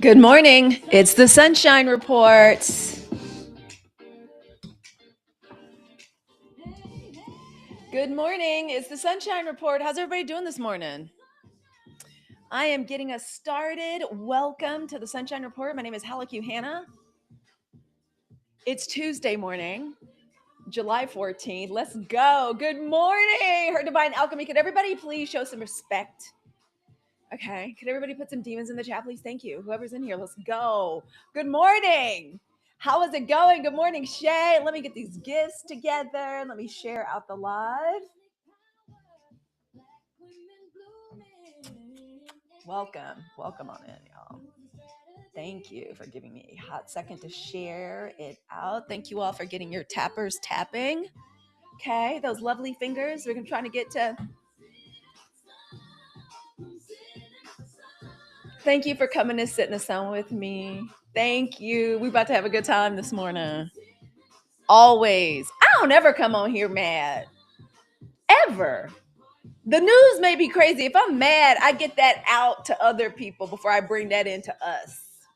Good morning. It's the Sunshine Report. Good morning. It's the Sunshine Report. How's everybody doing this morning? I am getting us started. Welcome to the Sunshine Report. My name is Halicue Hannah. It's Tuesday morning, July 14th. Let's go. Good morning, Her Divine Alchemy. Could everybody please show some respect? Okay. Could everybody put some demons in the chat, please? Thank you. Whoever's in here, let's go. Good morning. How is it going? Good morning, Shay. Let me get these gifts together. Let me share out the live. Welcome. Welcome on in, y'all. Thank you for giving me a hot second to share it out. Thank you all for getting your tappers tapping. Okay, those lovely fingers. We're trying to get to. Thank you for coming to sit in the sun with me. Thank you. We're about to have a good time this morning. Always. I don't ever come on here mad. Ever. The news may be crazy. If I'm mad, I get that out to other people before I bring that into us.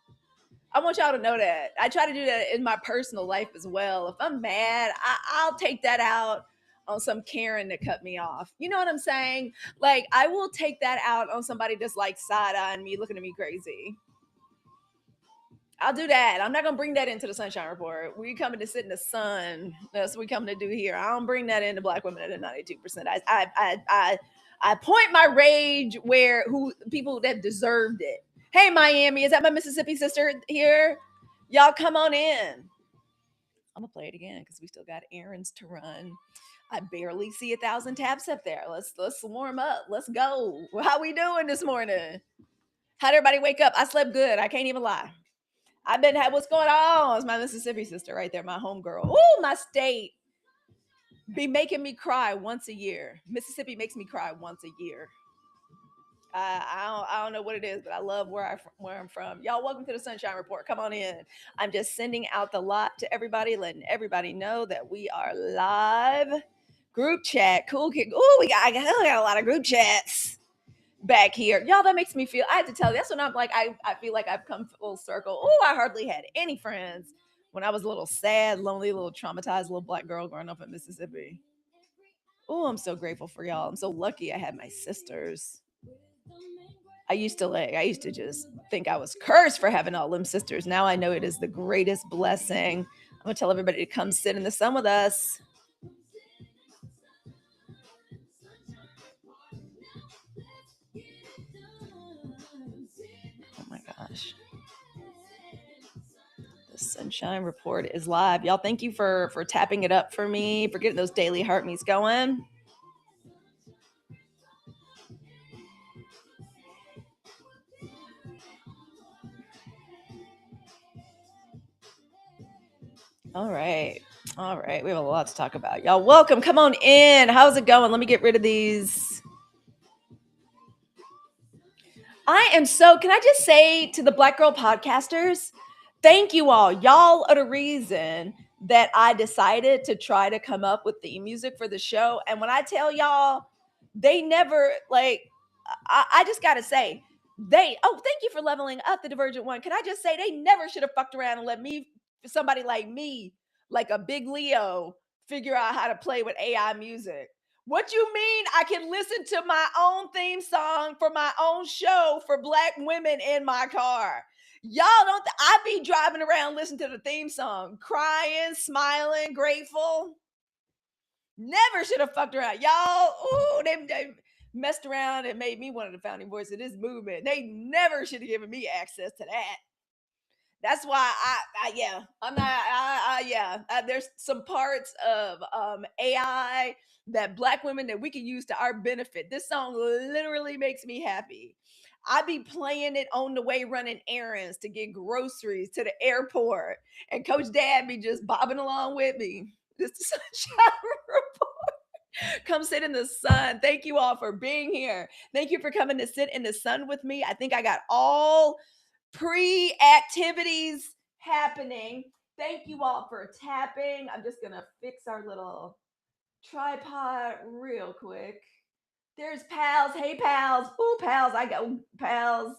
I want y'all to know that. I try to do that in my personal life as well. If I'm mad, I'll take that out on some Karen that cut me off. You know what I'm saying? Like, I will take that out on somebody that's like side-eyeing me, looking at me crazy. I'll do that. I'm not gonna bring that into the Sunshine Report. We coming to sit in the sun. That's what we coming to do here. I don't bring that into Black women at a 92%. I point my rage where who people that deserved it. Hey, Miami, is that my Mississippi sister here? Y'all come on in. I'm gonna play it again because we still got errands to run. I barely see 1,000 taps up there. Let's warm up. Let's go. How we doing this morning? How'd everybody wake up? I slept good. I can't even lie. I've been had what's going on. It's my Mississippi sister right there, my homegirl. Ooh, my state be making me cry once a year. Mississippi makes me cry once a year. I don't know what it is, but I love where I'm from. Y'all, welcome to the Sunshine Report. Come on in. I'm just sending out the lot to everybody, letting everybody know that we are live. Group chat, cool kid. Ooh, I got a lot of group chats back here. Y'all, that makes me feel, I have to tell you, that's when I'm like, I feel like I've come full circle. Oh, I hardly had any friends when I was a little sad, lonely, little traumatized little Black girl growing up in Mississippi. Oh, I'm so grateful for y'all. I'm so lucky I had my sisters. I used to just think I was cursed for having all them sisters. Now I know it is the greatest blessing. I'm gonna tell everybody to come sit in the sun with us. Oh my gosh. The Sunshine Report is live. Y'all, thank you for tapping it up for me, for getting those daily heart meets going. All right. All right. We have a lot to talk about. Y'all, welcome. Come on in. How's it going? Let me get rid of these. Can I just say to the Black Girl podcasters, thank you all. Y'all are the reason that I decided to try to come up with theme music for the show. And when I tell y'all, they never I just gotta say, thank you for leveling up the Divergent One. Can I just say they never should have fucked around and let somebody like me, like a big Leo, figure out how to play with AI music. What you mean I can listen to my own theme song for my own show for Black women in my car? Y'all don't, I be driving around listening to the theme song, crying, smiling, grateful. Never should have fucked around. Y'all, ooh, they messed around and made me one of the founding voices of this movement. They never should have given me access to that. That's why there's some parts of AI that Black women that we can use to our benefit. This song literally makes me happy. I be playing it on the way running errands to get groceries to the airport, and Coach Dad be just bobbing along with me. This is Sunshine Report. Come sit in the sun. Thank you all for being here. Thank you for coming to sit in the sun with me. I think I got all pre-activities happening. Thank you all for tapping. I'm just gonna fix our little tripod real quick. There's pals. Hey pals. Ooh, pals. I got pals.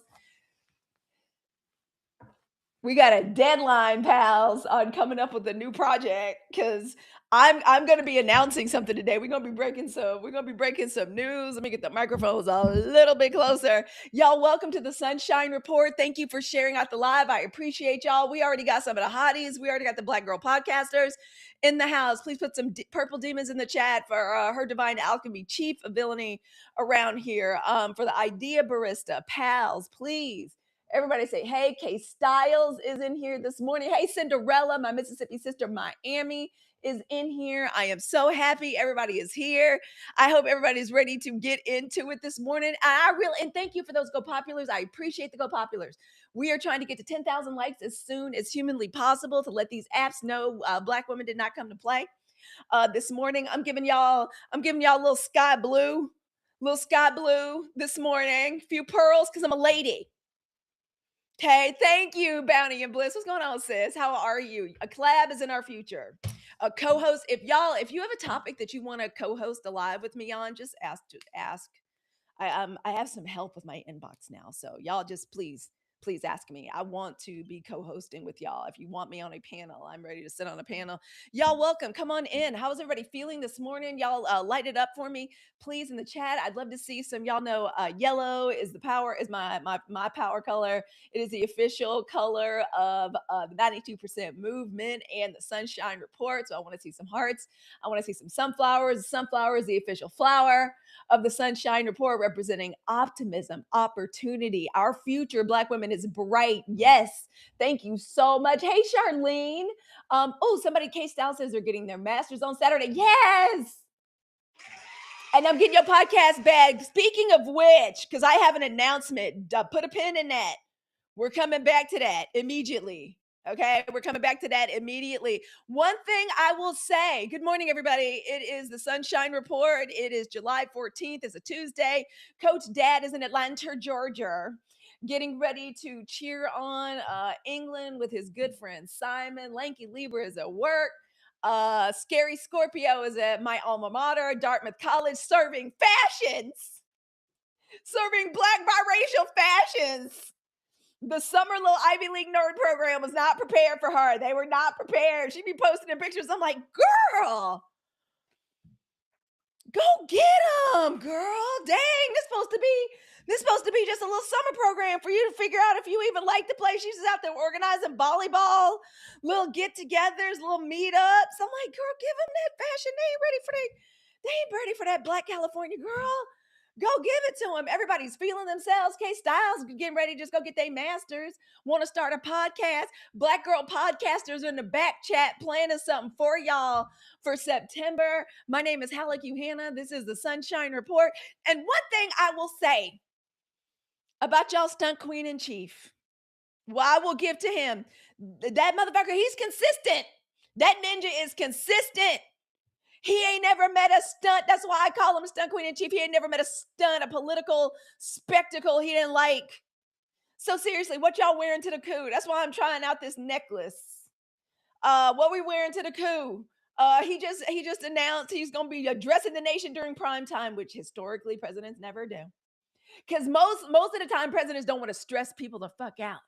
We got a deadline, pals, on coming up with a new project because I'm gonna be announcing something today. We're gonna be breaking some news. Let me get the microphones a little bit closer. Y'all, welcome to the Sunshine Report. Thank you for sharing out the live. I appreciate y'all. We already got some of the hotties. We already got the Black Girl podcasters in the house. Please put some purple demons in the chat for her divine alchemy, chief of villainy around here. For the idea barista, pals, please. Everybody say, hey, Kay Styles is in here this morning. Hey, Cinderella, my Mississippi sister, Miami, is in here. I am so happy everybody is here. I hope everybody's ready to get into it this morning. And thank you for those Go Populars. I appreciate the Go Populars. We are trying to get to 10,000 likes as soon as humanly possible to let these apps know Black women did not come to play. This morning, I'm giving y'all a little sky blue this morning. Few pearls because I'm a lady. Okay, thank you, Bounty and Bliss. What's going on, sis? How are you? A collab is in our future. A co-host. If you have a topic that you want to co-host a live with me on, just ask. Just ask. I have some help with my inbox now, so y'all just please ask me. I want to be co-hosting with y'all. If you want me on a panel, I'm ready to sit on a panel. Y'all welcome. Come on in. How's everybody feeling this morning? Y'all light it up for me, please, in the chat. I'd love to see some. Y'all know yellow is my power color. It is the official color of the 92% movement and the Sunshine Report. So I want to see some hearts. I want to see some sunflowers. Sunflower is the official flower of the Sunshine Report, representing optimism, opportunity. Our future, Black women, is bright. Yes. Thank you so much. Hey, Charlene. Somebody, K Style says they're getting their masters on Saturday. Yes. And I'm getting your podcast bag. Speaking of which, because I have an announcement, put a pin in that. We're coming back to that immediately. Okay, we're coming back to that immediately. One thing I will say, good morning, everybody. It is the Sunshine Report. It is July 14th. It's a Tuesday. Coach Dad is in Atlanta, Georgia, getting ready to cheer on England with his good friend Simon. Lanky Libra is at work. Scary Scorpio is at my alma mater, Dartmouth College, serving Black biracial fashions. The summer little Ivy League nerd program was not prepared for her. They were not prepared. She'd be posting in pictures. I'm like, girl, go get them, girl. Dang, this supposed to be just a little summer program for you to figure out if you even like the place. She's just out there organizing volleyball, little get-togethers, little meetups. I'm like, girl, give them that fashion. They ain't ready for that Black California girl. Go give it to them. Everybody's feeling themselves. K Styles getting ready to just go get their masters. Want to start a podcast? Black girl podcasters are in the back chat planning something for y'all for September. My name is Halicue Hannah. This is the Sunshine Report. And one thing I will say about y'all stunt queen in chief, well, I will give to him. That motherfucker, he's consistent. That ninja is consistent. He ain't never met a stunt. That's why I call him stunt queen in chief. He ain't never met a stunt, a political spectacle he didn't like. So seriously, what y'all wearing to the coup? That's why I'm trying out this necklace. What we wearing to the coup? He just announced he's gonna be addressing the nation during prime time, which historically presidents never do. Because most of the time presidents don't want to stress people the fuck out.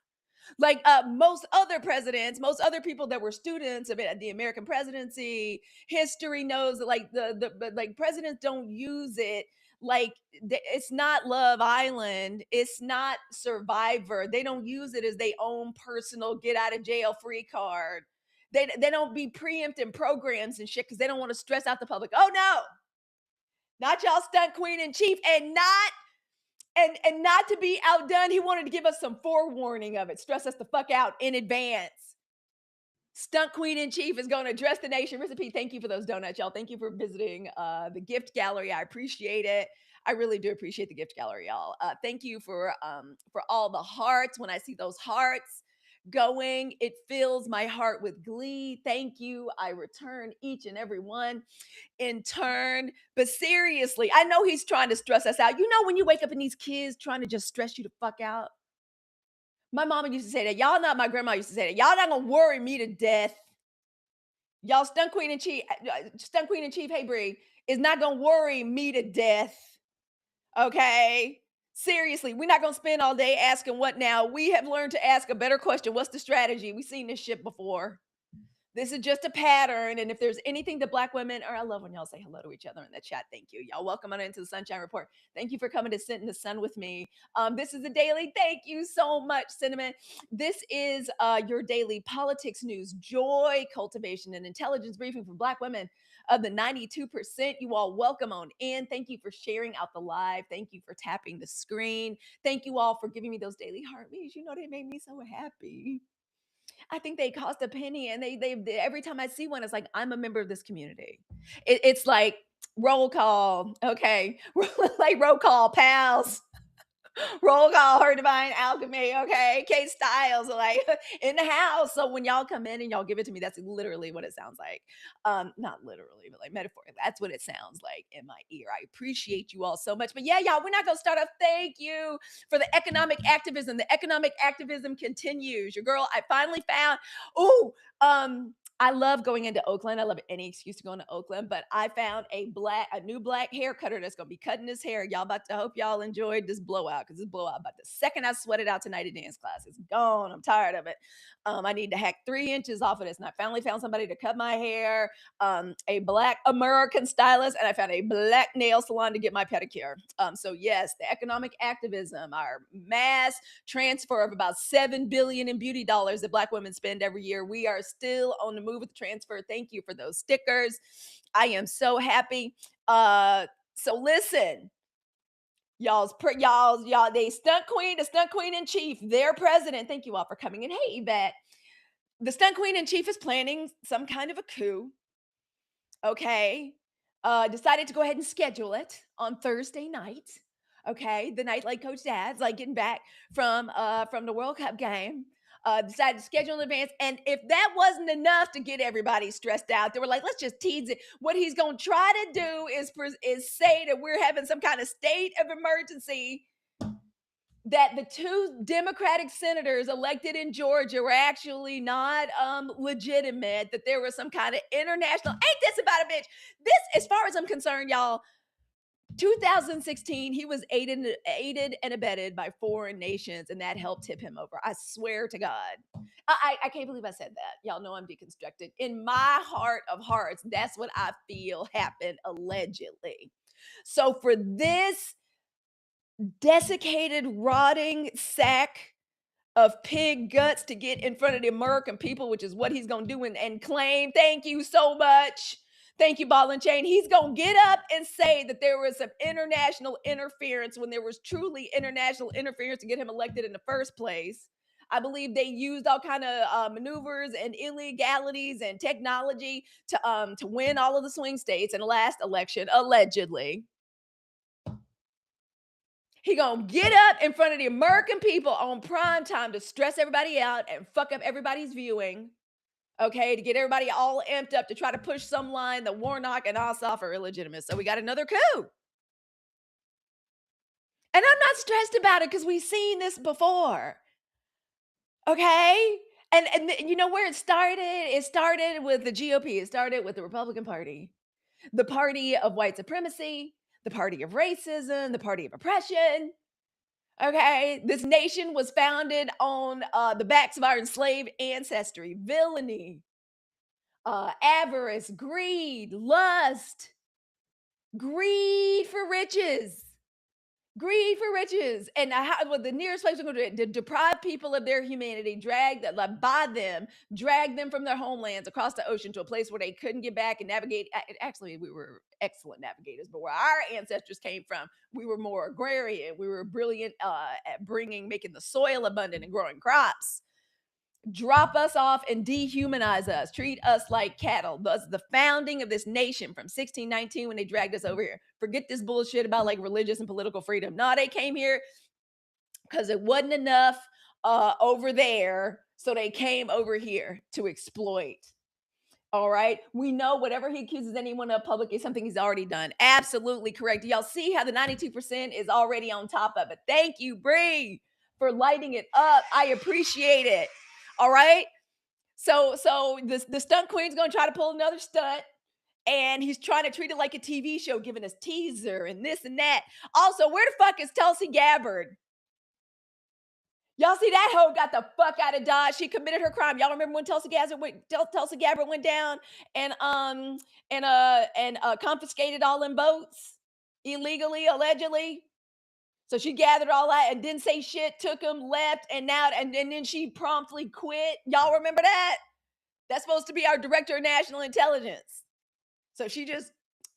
Like most other presidents, most other people that were students of the American presidency, history knows that like the presidents don't use it like it's not Love Island, it's not Survivor. They don't use it as their own personal get out of jail free card. They don't be preempting programs and shit because they don't want to stress out the public. Oh no, not y'all stunt queen in chief, and not to be outdone, he wanted to give us some forewarning of it, stress us the fuck out in advance. Stunt Queen in Chief is going to address the nation. Recipe, thank you for those donuts, y'all. Thank you for visiting the gift gallery. I appreciate it. I really do appreciate the gift gallery, y'all. Thank you for all the hearts. When I see those hearts going, it fills my heart with glee. Thank you. I return each and every one in turn. But seriously, I know he's trying to stress us out. You know, when you wake up and these kids trying to just stress you the fuck out. My mama used to say that. Y'all not, my grandma used to say that. Y'all not gonna worry me to death. Y'all stunt queen in chief, hey Bree, is not gonna worry me to death. Okay. Seriously, we're not gonna spend all day asking what now. We have learned to ask a better question. What's the strategy? We've seen this shit before. This is just a pattern. And if there's anything that Black women, or I love when y'all say hello to each other in the chat. Thank you. Y'all welcome on into the Sunshine Report. Thank you for coming to sit in the sun with me. This is a daily. Thank you so much, Cinnamon. This is your daily politics news, joy, cultivation, and intelligence briefing for Black women of the 92%. You all welcome on in. Thank you for sharing out the live. Thank you for tapping the screen. Thank you all for giving me those daily heartbeats. You know, they made me so happy. I think they cost a penny, and they every time I see one, it's like I'm a member of this community. It's like roll call, okay, like roll call, pals. Roll call, her divine alchemy, okay? Kate Styles, like in the house. So when y'all come in and y'all give it to me, that's literally what it sounds like. Not literally, but like metaphorically. That's what it sounds like in my ear. I appreciate you all so much. But yeah, y'all, we're not gonna start off. Thank you for the economic activism. The economic activism continues. Your girl, I finally found. Oh, I love going into Oakland. I love any excuse to go into Oakland, but I found a new black hair cutter that's gonna be cutting his hair. Y'all about to hope y'all enjoyed this blowout, because this blowout, about the second I sweat it out tonight at dance class, it's gone. I'm tired of it. I need to hack 3 inches off of this, and I finally found somebody to cut my hair. A Black American stylist, and I found a black nail salon to get my pedicure. So yes, the economic activism, our mass transfer of about 7 billion in beauty dollars that Black women spend every year. We are still on the move with the transfer. Thank you for those stickers. I am so happy. So listen, y'all, they the stunt queen in chief, their president. Thank you all for coming in. Hey, Yvette. The stunt queen in chief is planning some kind of a coup. Okay. Decided to go ahead and schedule it on Thursday night. Okay, the night like Coach Dad's like getting back from the World Cup game. Decided to schedule in advance, and if that wasn't enough to get everybody stressed out, they were like, "Let's just tease it." What he's gonna try to do is say that we're having some kind of state of emergency, that the two Democratic senators elected in Georgia were actually not legitimate, that there was some kind of international. Ain't this about a bitch? This, as far as I'm concerned, y'all, 2016, he was aided and abetted by foreign nations, and that helped tip him over. I swear to God. I can't believe I said that. Y'all know I'm deconstructed. In my heart of hearts, that's what I feel happened allegedly. So for this desiccated, rotting sack of pig guts to get in front of the American people, which is what he's going to do, and claim, thank you so much. Thank you, Ball and Chain. He's going to get up and say that there was some international interference when there was truly international interference to get him elected in the first place. I believe they used all kind of maneuvers and illegalities and technology to win all of the swing states in the last election, allegedly. He gonna get up in front of the American people on prime time to stress everybody out and fuck up everybody's viewing. Okay, to get everybody all amped up to try to push some line that Warnock and Ossoff are illegitimate. So we got another coup. And I'm not stressed about it because we've seen this before. Okay? And you know where it started? It started with the GOP. It started with the Republican Party. The party of white supremacy, the party of racism, the party of oppression. Okay, this nation was founded on the backs of our enslaved ancestry, villainy, avarice, greed for riches, and what the nearest place we're going to deprive people of their humanity, drag them from their homelands across the ocean to a place where they couldn't get back and navigate. Actually, we were excellent navigators, but where our ancestors came from, we were more agrarian. We were brilliant at making the soil abundant and growing crops. Drop us off and dehumanize us, treat us like cattle. Thus, the founding of this nation from 1619 when they dragged us over here. Forget this bullshit about like religious and political freedom. No, they came here because it wasn't enough over there, so they came over here to exploit. All right. We know whatever he accuses anyone of public is something he's already done. Absolutely correct. Y'all see how the 92% is already on top of it. Thank you, Bree, for lighting it up. I appreciate it. All right. So the stunt queen's gonna try to pull another stunt, And he's trying to treat it like a TV show, giving us teaser and this and that. Also, where the fuck is Tulsi Gabbard? Y'all see that hoe got the fuck out of Dodge. She committed her crime. Y'all remember when Tulsi Gabbard went down and confiscated all them boats illegally, allegedly. So she gathered all that and didn't say shit, took them, left, and then she promptly quit. Y'all remember that? That's supposed to be our director of national intelligence. So she just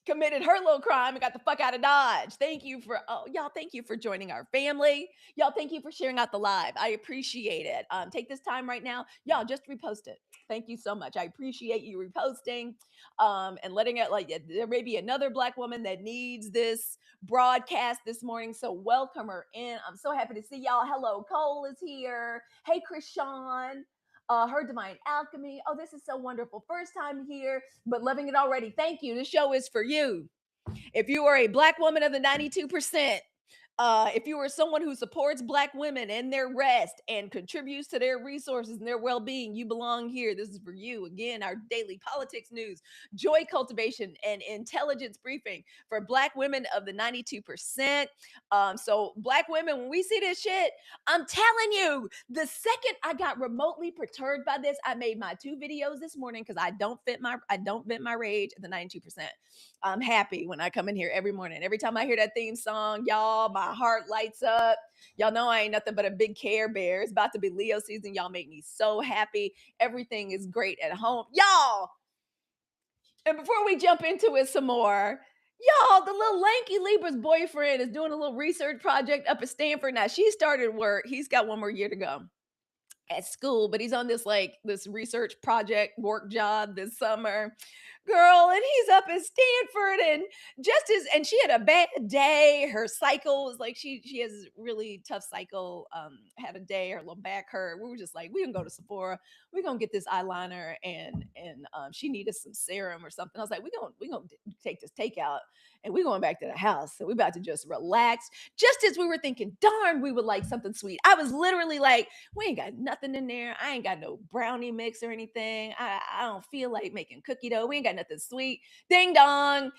committed her little crime and got the fuck out of Dodge. Thank you for y'all. Thank you for joining our family. Y'all, thank you for sharing out the live. I appreciate it. Take this time right now, y'all. Just repost it. Thank you so much. I appreciate you reposting and letting it like there may be another Black woman that needs this broadcast this morning. So welcome her in. I'm so happy to see y'all. Hello, Cole is here. Hey, Krishan. Her Divine Alchemy. Oh, this is so wonderful. First time here, but loving it already. Thank you. This show is for you. If you are a Black woman of the 92%, if you are someone who supports Black women in their rest and contributes to their resources and their well-being, you belong here. This is for you. Again, our daily politics news, joy cultivation, and intelligence briefing for Black women of the 92%. So Black women, when we see this shit, I'm telling you, the second I got remotely perturbed by this, I made my 2 videos this morning because I don't vent my rage at the 92%. I'm happy when I come in here every morning. Every time I hear that theme song, y'all, my heart lights up. Y'all know I ain't nothing but a big Care Bear. It's about to be Leo season. Y'all make me so happy. Everything is great at home. Y'all, and before we jump into it some more, y'all, the little lanky Libra's boyfriend is doing a little research project up at Stanford. Now, she started work. He's got 1 more year to go at school, but he's on this research project work job this summer, girl, and he's up at Stanford, and and she had a bad day. Her cycle was like she has a really tough cycle. Had a day, her little back hurt. We were just like, we can go to Sephora, we're gonna get this eyeliner, and she needed some serum or something. I was like, we gonna take this takeout and we're going back to the house. So we about to just relax. Just as we were thinking, darn, we would like something sweet. I was literally like, we ain't got nothing in there. I ain't got no brownie mix or anything. I don't feel like making cookie dough. We ain't got nothing sweet. Ding dong.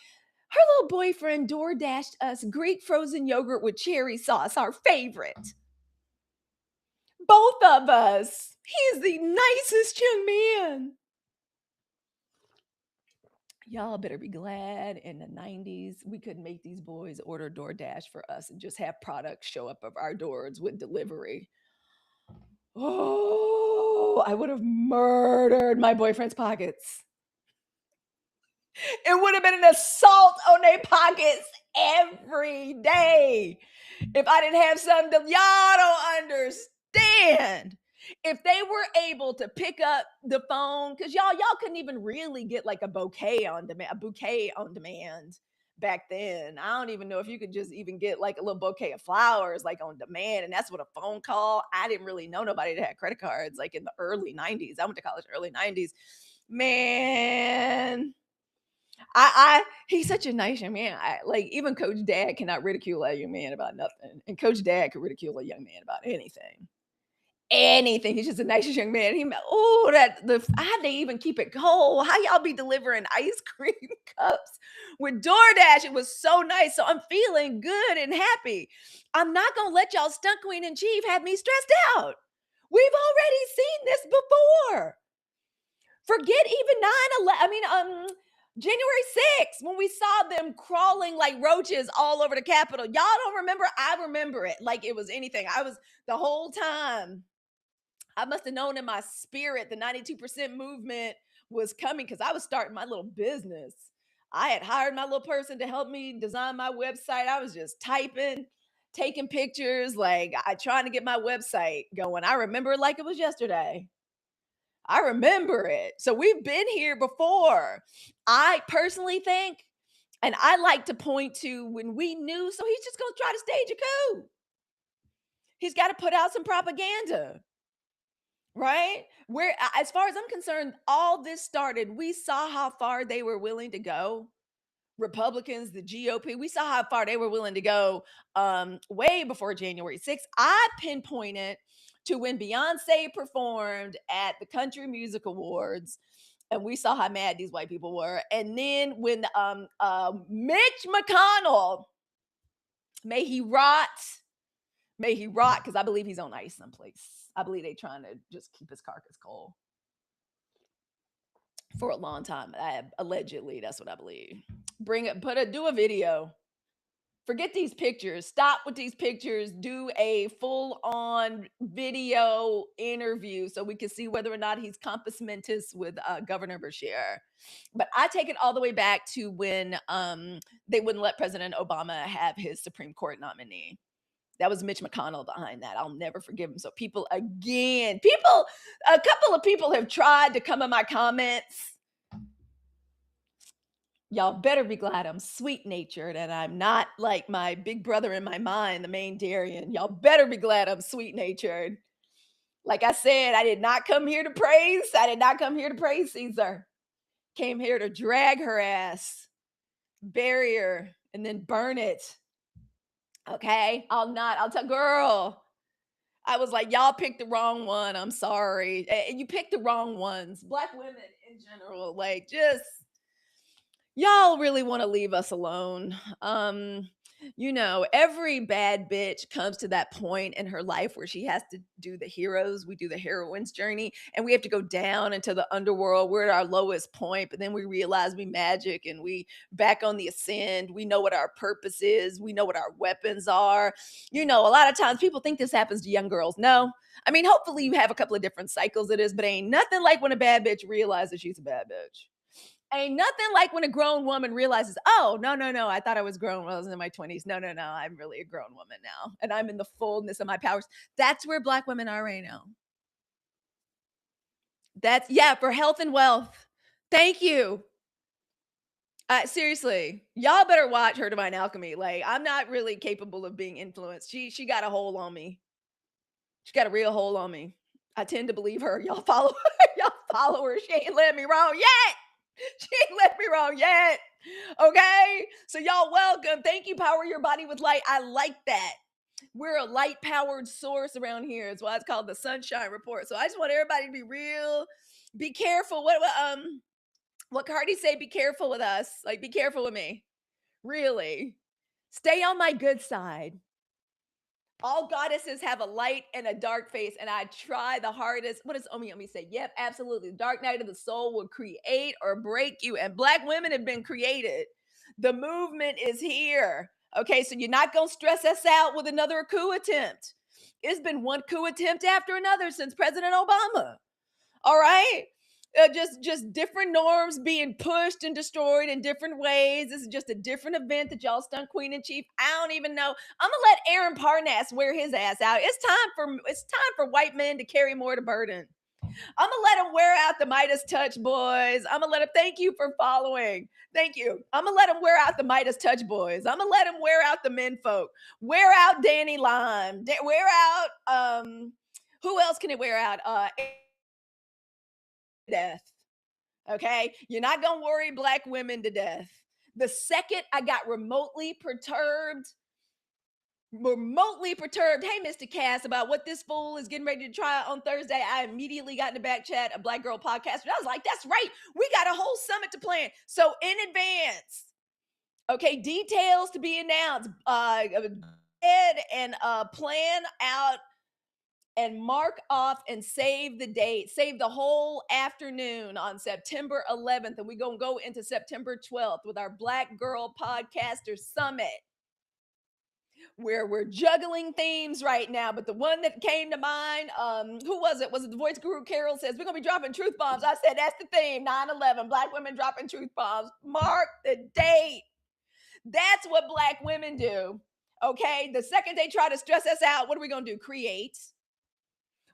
Her little boyfriend door dashed us Greek frozen yogurt with cherry sauce, our favorite. Both of us. He is the nicest young man. Y'all better be glad in the 90s we could make these boys order DoorDash for us and just have products show up of our doors with delivery. Oh, I would have murdered my boyfriend's pockets. It would have been an assault on their pockets every day if I didn't have something y'all don't understand. If they were able to pick up the phone, because y'all couldn't even really get like a bouquet on demand back then. I don't even know if you could just even get like a little bouquet of flowers like on demand, and that's what a phone call. I didn't really know nobody that had credit cards like in the early 90s. I went to college early 90s. Man, he's such a nice young man. Like even Coach Dad cannot ridicule a young man about nothing, and Coach Dad could ridicule a young man about anything. Anything. He's just the nicest young man. I had to even keep it cold. How y'all be delivering ice cream cups with DoorDash? It was so nice. So I'm feeling good and happy. I'm not gonna let y'all stunt queen in chief have me stressed out. We've already seen this before. Forget even 9/11. I mean, January 6th, when we saw them crawling like roaches all over the Capitol. Y'all don't remember? I remember it like it was anything. I was the whole time. I must have known in my spirit the 92% movement was coming because I was starting my little business. I had hired my little person to help me design my website. I was just typing, taking pictures, like I trying to get my website going. I remember it like it was yesterday. I remember it. So we've been here before. I personally think, and I like to point to when we knew, so he's just going to try to stage a coup. He's got to put out some propaganda, right? Where, as far as I'm concerned, all this started, we saw how far they were willing to go. Republicans, the GOP, we saw how far they were willing to go way before January 6th. I pinpointed to when Beyonce performed at the Country Music Awards And we saw how mad these white people were. And then when Mitch McConnell, may he rot, because I believe he's on ice someplace. I believe they trying to just keep his carcass cold for a long time. Allegedly, that's what I believe. Do a video. Forget these pictures. Stop with these pictures. Do a full-on video interview so we can see whether or not he's compos mentis with Governor Bashir. But I take it all the way back to when they wouldn't let President Obama have his Supreme Court nominee. That was Mitch McConnell behind that. I'll never forgive him. So a couple of people have tried to come in my comments. Y'all better be glad I'm sweet-natured and I'm not like my big brother in my mind, the main Darian. Y'all better be glad I'm sweet-natured. Like I said, I did not come here to praise. I did not come here to praise Caesar. Came here to drag her ass, bury her, and then burn it. Okay? I'll tell girl. I was like, y'all picked the wrong one. I'm sorry. You picked the wrong ones. Black women in general, like just y'all really want to leave us alone. Every bad bitch comes to that point in her life where she has to do the heroes. We do the heroine's journey, and we have to go down into the underworld. We're at our lowest point, but then we realize we magic and we back on the ascend. We know what our purpose is. We know what our weapons are. A lot of times people think this happens to young girls. No. I mean, hopefully you have a couple of different cycles of this, but ain't nothing like when a bad bitch realizes she's a bad bitch. Ain't nothing like when a grown woman realizes, oh, no, I thought I was grown when I was in my 20s. No, I'm really a grown woman now. And I'm in the fullness of my powers. That's where Black women are right now. For health and wealth. Thank you. Seriously, y'all better watch Her Divine Alchemy. Like, I'm not really capable of being influenced. She got a hold on me. She got a real hold on me. I tend to believe her. Y'all follow her. Y'all follow her. She ain't let me wrong yet. She ain't let me wrong yet. Okay. So y'all welcome. Thank you. Power your body with light. I like that. We're a light powered source around here. It's why it's called the Sunshine Report. So I just want everybody to be real. Be careful. What Cardi say? Be careful with us. Like, be careful with me. Really. Stay on my good side. All goddesses have a light and a dark face, and I try the hardest. What does Omi say? Yep, absolutely. The dark night of the soul will create or break you, and Black women have been created. The movement is here. Okay, so you're not going to stress us out with another coup attempt. It's been one coup attempt after another since President Obama. All right? Just different norms being pushed and destroyed in different ways. This is just a different event that y'all stunt queen in chief. I don't even know. I'm gonna let Aaron Parnas wear his ass out. It's time for white men to carry more of the burden. I'm gonna let him wear out the Midas touch, boys. I'm gonna let him. Thank you for following. Thank you. I'm gonna let him wear out the Midas touch, boys. I'm gonna let him wear out the men folk. Wear out Danny Lime. Wear out who else can it wear out? Death. Okay, you're not gonna worry Black women to death. The second I got remotely perturbed, hey, Mr. Cass, about what this fool is getting ready to try on Thursday, I immediately got in the back chat a Black girl podcast. And I was like, that's right, we got a whole summit to plan. So in advance, okay, details to be announced. And plan out and mark off and save the date, save the whole afternoon on September 11th. And we're going to go into September 12th with our Black Girl Podcaster Summit, where we're juggling themes right now. But the one that came to mind, who was it? Was it the voice guru Carol says, we're going to be dropping truth bombs. I said, that's the theme, 9/11, Black women dropping truth bombs. Mark the date. That's what Black women do. Okay. The second they try to stress us out, what are we going to do? Create.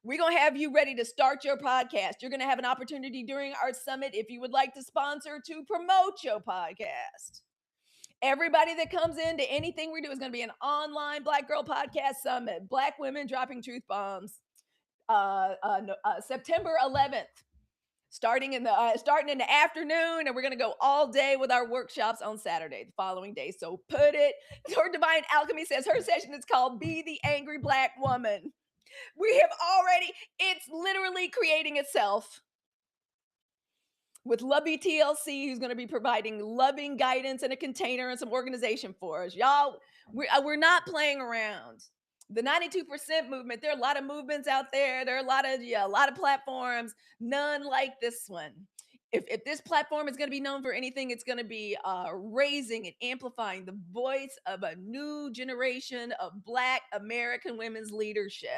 We're going to have you ready to start your podcast. You're going to have an opportunity during our summit if you would like to sponsor to promote your podcast. Everybody that comes into anything we do is going to be an online Black Girl Podcast Summit. Black women dropping truth bombs. September 11th. Starting in the afternoon, and we're going to go all day with our workshops on Saturday, the following day. So put it. Her Divine Alchemy says her session is called Be the Angry Black Woman. We have already, it's literally creating itself. with Lovey TLC, who's going to be providing loving guidance and a container and some organization for us. Y'all, we're not playing around. The 92% movement, there are a lot of movements out there. There are a lot of platforms, none like this one. If this platform is going to be known for anything, it's going to be raising and amplifying the voice of a new generation of Black American women's leadership.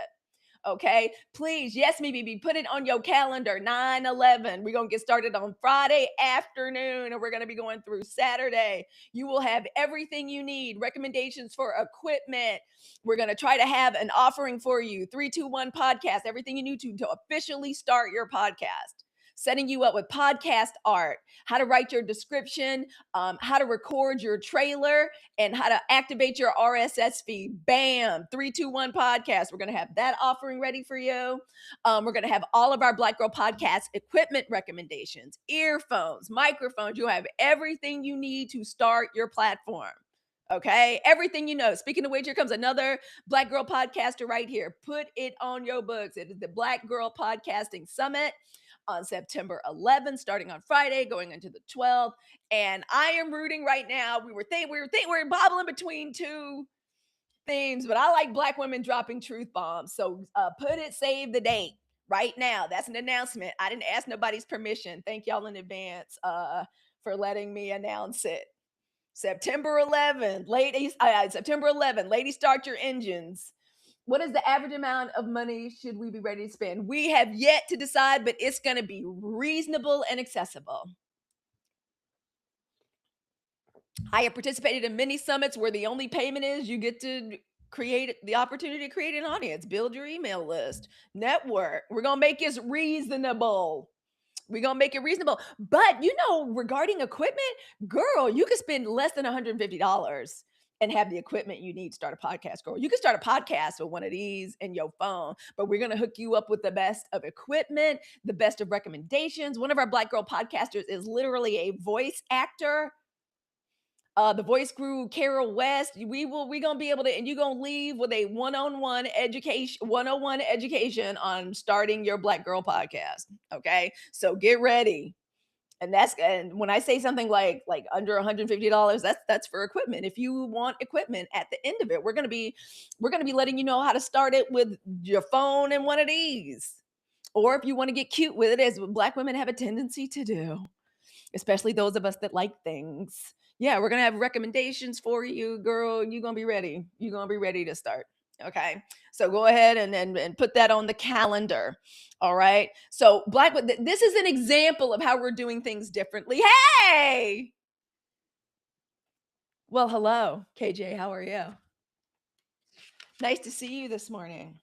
Okay, please, yes, maybe put it on your calendar. 9/11. We're gonna get started on Friday afternoon, and we're gonna be going through Saturday. You will have everything you need, recommendations for equipment. We're gonna try to have an offering for you. 321 podcast, everything you need to officially start your podcast. Setting you up with podcast art, how to write your description, how to record your trailer, and how to activate your RSS feed. Bam, 321 podcast. We're going to have that offering ready for you. We're going to have all of our Black Girl Podcast equipment recommendations, earphones, microphones. You'll have everything you need to start your platform. Okay, everything you know. Speaking of which, here comes another Black Girl Podcaster right here. Put it on your books. It is the Black Girl Podcasting Summit on September 11th, starting on Friday, going into the 12th. And I am rooting right now. We're bobbling between two themes, but I like Black women dropping truth bombs. So save the date right now. That's an announcement. I didn't ask nobody's permission. Thank y'all in advance for letting me announce it. September 11th, September 11th, ladies, start your engines. What is the average amount of money should we be ready to spend? We have yet to decide, but it's going to be reasonable and accessible. I have participated in many summits where the only payment is you get to create the opportunity to create an audience, build your email list, network. We're going to make it reasonable. We're going to make it reasonable. But, regarding equipment, girl, you could spend less than $150 and have the equipment you need to start a podcast, girl. You can start a podcast with one of these in your phone, but we're going to hook you up with the best of equipment, the best of recommendations. One of our Black Girl podcasters is literally a voice actor. The voice guru Carol West. We're gonna be able to, and you're gonna leave with a 101 education on starting your Black Girl podcast. Okay, so get ready. And when I say something like under $150, that's for equipment. If you want equipment at the end of it, we're gonna be letting you know how to start it with your phone and one of these. Or if you want to get cute with it, as Black women have a tendency to do, especially those of us that like things. Yeah, we're gonna have recommendations for you, girl. You're gonna be ready. You're gonna be ready to start. Okay, so go ahead and put that on the calendar. All right. So this is an example of how we're doing things differently. Hey, well, hello, KJ. How are you? Nice to see you this morning.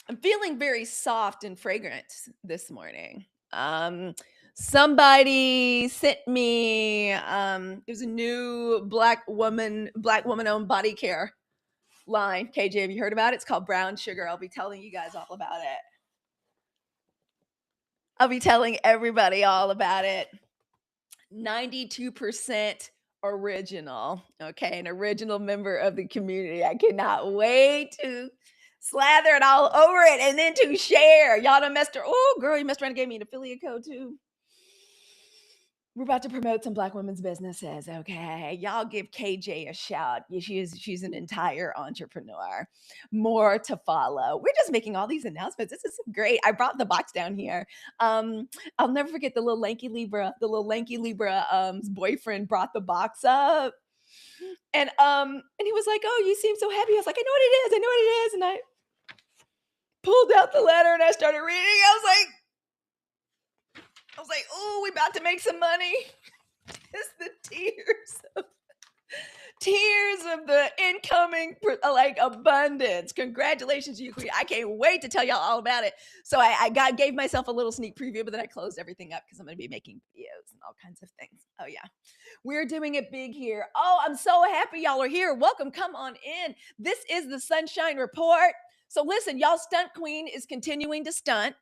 I'm feeling very soft and fragrant this morning. Somebody sent me there's a new black woman owned body care line. KJ, have you heard about it? It's called Brown Sugar. I'll be telling you guys all about it. I'll be telling everybody all about it. 92% original. Okay, an original member of the community. I cannot wait to slather it all over it and then to share. Y'all done messed around. Oh, girl, you messed around and gave me an affiliate code too. We're about to promote some Black women's businesses. Okay, y'all give KJ a shout. She's an entire entrepreneur. More to follow. We're just making all these announcements. This is great. I brought the box down here. I'll never forget the little lanky Libra. The little lanky Libra boyfriend brought the box up, and he was like, "Oh, you seem so happy." I was like, "I know what it is. I know what it is." And I pulled out the letter and I started reading. I was like, "Oh, we about to make some money." It's the tears of the incoming abundance. Congratulations, you queen. I can't wait to tell y'all all about it. So I gave myself a little sneak preview, but then I closed everything up because I'm going to be making videos and all kinds of things. Oh yeah, we're doing it big here. Oh, I'm so happy y'all are here. Welcome, come on in. This is the Sunshine Report. So listen, y'all, Stunt Queen is continuing to stunt.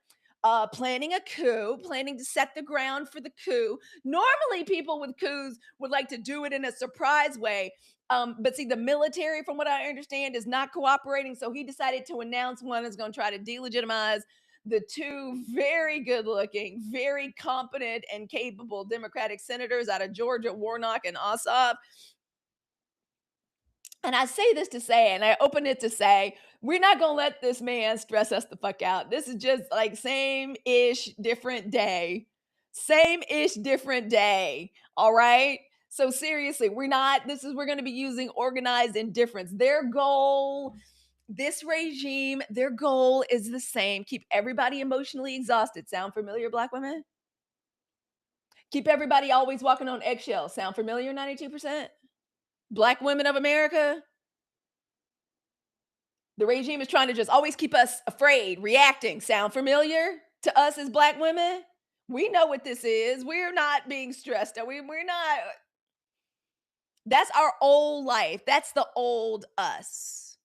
Planning a coup, planning to set the ground for the coup. Normally, people with coups would like to do it in a surprise way. But see, the military, from what I understand, is not cooperating. So he decided to announce one is going to try to delegitimize the two very good looking, very competent and capable Democratic senators out of Georgia, Warnock and Ossoff. And I say this to say, and I open it to say, we're not going to let this man stress us the fuck out. This is just like same ish, different day. Same ish, different day. All right. So seriously, we're going to be using organized indifference. Their goal, this regime, their goal is the same: keep everybody emotionally exhausted. Sound familiar, Black women? Keep everybody always walking on eggshells. Sound familiar, 92%? Black women of America? The regime is trying to just always keep us afraid, reacting. Sound familiar to us as Black women? We know what this is. We're not being stressed. We're not. That's our old life. That's the old us.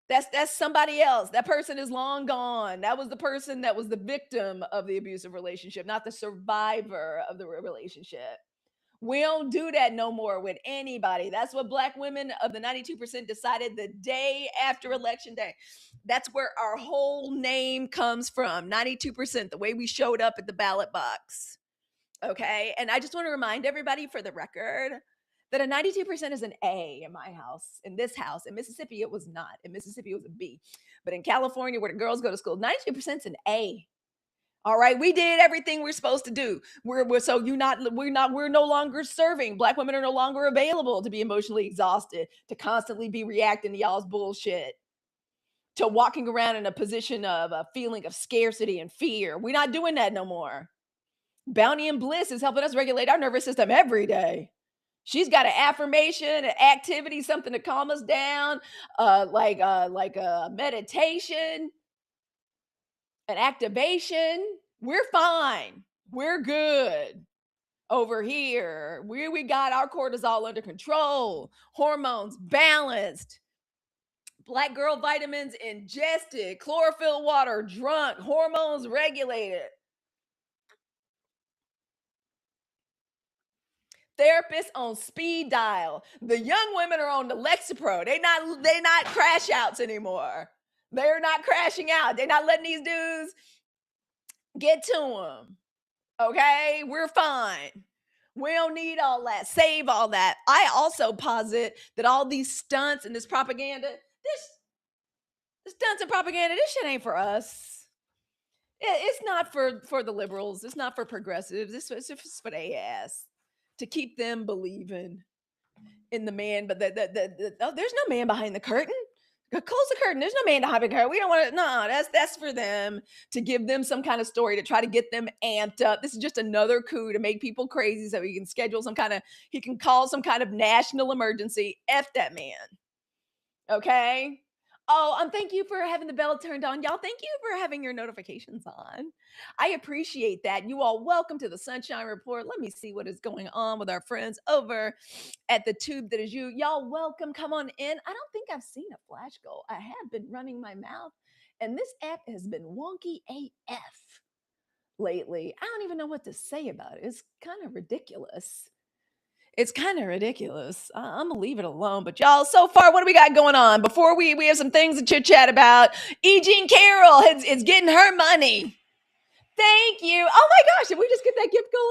That's somebody else. That person is long gone. That was the person that was the victim of the abusive relationship, not the survivor of the relationship. We don't do that no more with anybody. That's what Black women of the 92% decided the day after Election Day. That's where our whole name comes from, 92%, the way we showed up at the ballot box. Okay? And I just want to remind everybody, for the record, that a 92% is an A in my house, in this house. In Mississippi, it was not. In Mississippi, it was a B. But in California, where the girls go to school, 92% is an A. All right, we did everything we're supposed to do. We're no longer serving. Black women are no longer available to be emotionally exhausted, to constantly be reacting to y'all's bullshit, to walking around in a position of a feeling of scarcity and fear. We're not doing that no more. Bounty and Bliss is helping us regulate our nervous system every day. She's got an affirmation, an activity, something to calm us down, like a meditation, an activation. We're fine. We're good over here. We got our cortisol under control, hormones balanced, Black girl vitamins ingested, chlorophyll water drunk, hormones regulated. Therapists on speed dial. The young women are on the Lexapro. They not crash outs anymore. They're not crashing out. They're not letting these dudes get to them. Okay, we're fine. We don't need all that. Save all that. I also posit that all these stunts and this propaganda, this stunts and propaganda, this shit ain't for us. It's not for the liberals. It's not for progressives. It's for their ass, to keep them believing in the man. But oh, there's no man behind the curtain. Close the curtain. There's no man behind the curtain. We don't want to. No, that's for them, to give them some kind of story, to try to get them amped up. This is just another coup to make people crazy, so he can schedule he can call some kind of national emergency. F that man. Okay. Oh, thank you for having the bell turned on. Y'all, thank you for having your notifications on. I appreciate that. You all, welcome to the Sunshine Report. Let me see what is going on with our friends over at the tube that is you. Y'all, welcome. Come on in. I don't think I've seen a flash goal. I have been running my mouth, and this app has been wonky AF lately. I don't even know what to say about it. It's kind of ridiculous. It's kind of ridiculous. I'm gonna leave it alone. But y'all, so far, what do we got going on? Before we have some things to chit chat about. E. Jean Carroll is getting her money. Thank you. Oh my gosh, did we just get that gift goal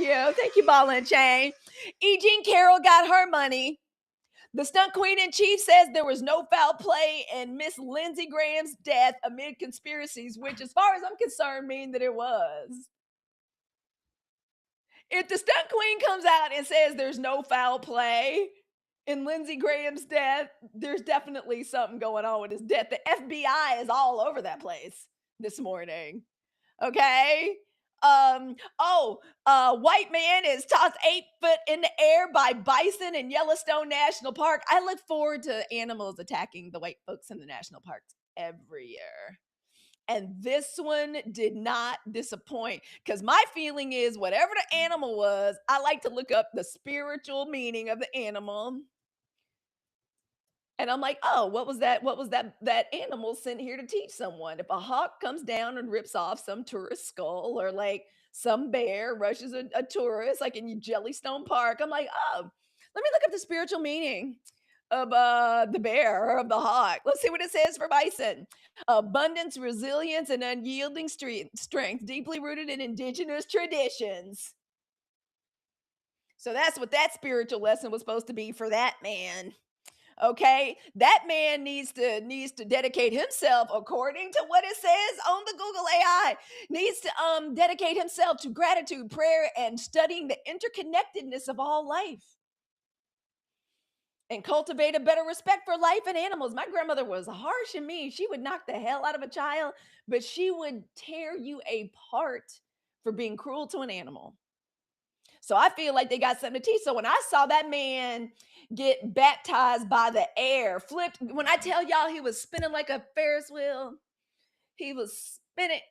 already? Yo, thank you, Ball and Chain. E. Jean Carroll got her money. The stunt queen in chief says there was no foul play in Miss Lindsay Graham's death amid conspiracies, which, as far as I'm concerned, mean that it was. If the stunt queen comes out and says there's no foul play in Lindsey Graham's death, there's definitely something going on with his death. The FBI is all over that place this morning. Okay. White man is tossed 8 foot in the air by bison in Yellowstone National Park. I look forward to animals attacking the white folks in the national parks every year. And this one did not disappoint, because my feeling is, whatever the animal was, I like to look up the spiritual meaning of the animal. And I'm like, oh, what was that animal sent here to teach someone? If a hawk comes down and rips off some tourist skull, or like some bear rushes a tourist like in Jellystone Park, I'm like, oh, let me look up the spiritual meaning of the bear or of the hawk. Let's see what it says for bison. Abundance, resilience, and unyielding strength, deeply rooted in indigenous traditions. So that's what that spiritual lesson was supposed to be for that man. Okay, that man needs to dedicate himself, according to what it says on the Google AI, needs to dedicate himself to gratitude, prayer, and studying the interconnectedness of all life, and cultivate a better respect for life and animals. My grandmother was harsh and mean. She would knock the hell out of a child, but she would tear you apart for being cruel to an animal. So I feel like they got something to teach. So when I saw that man get baptized by the air, flipped, when I tell y'all he was spinning like a Ferris wheel, he was spinning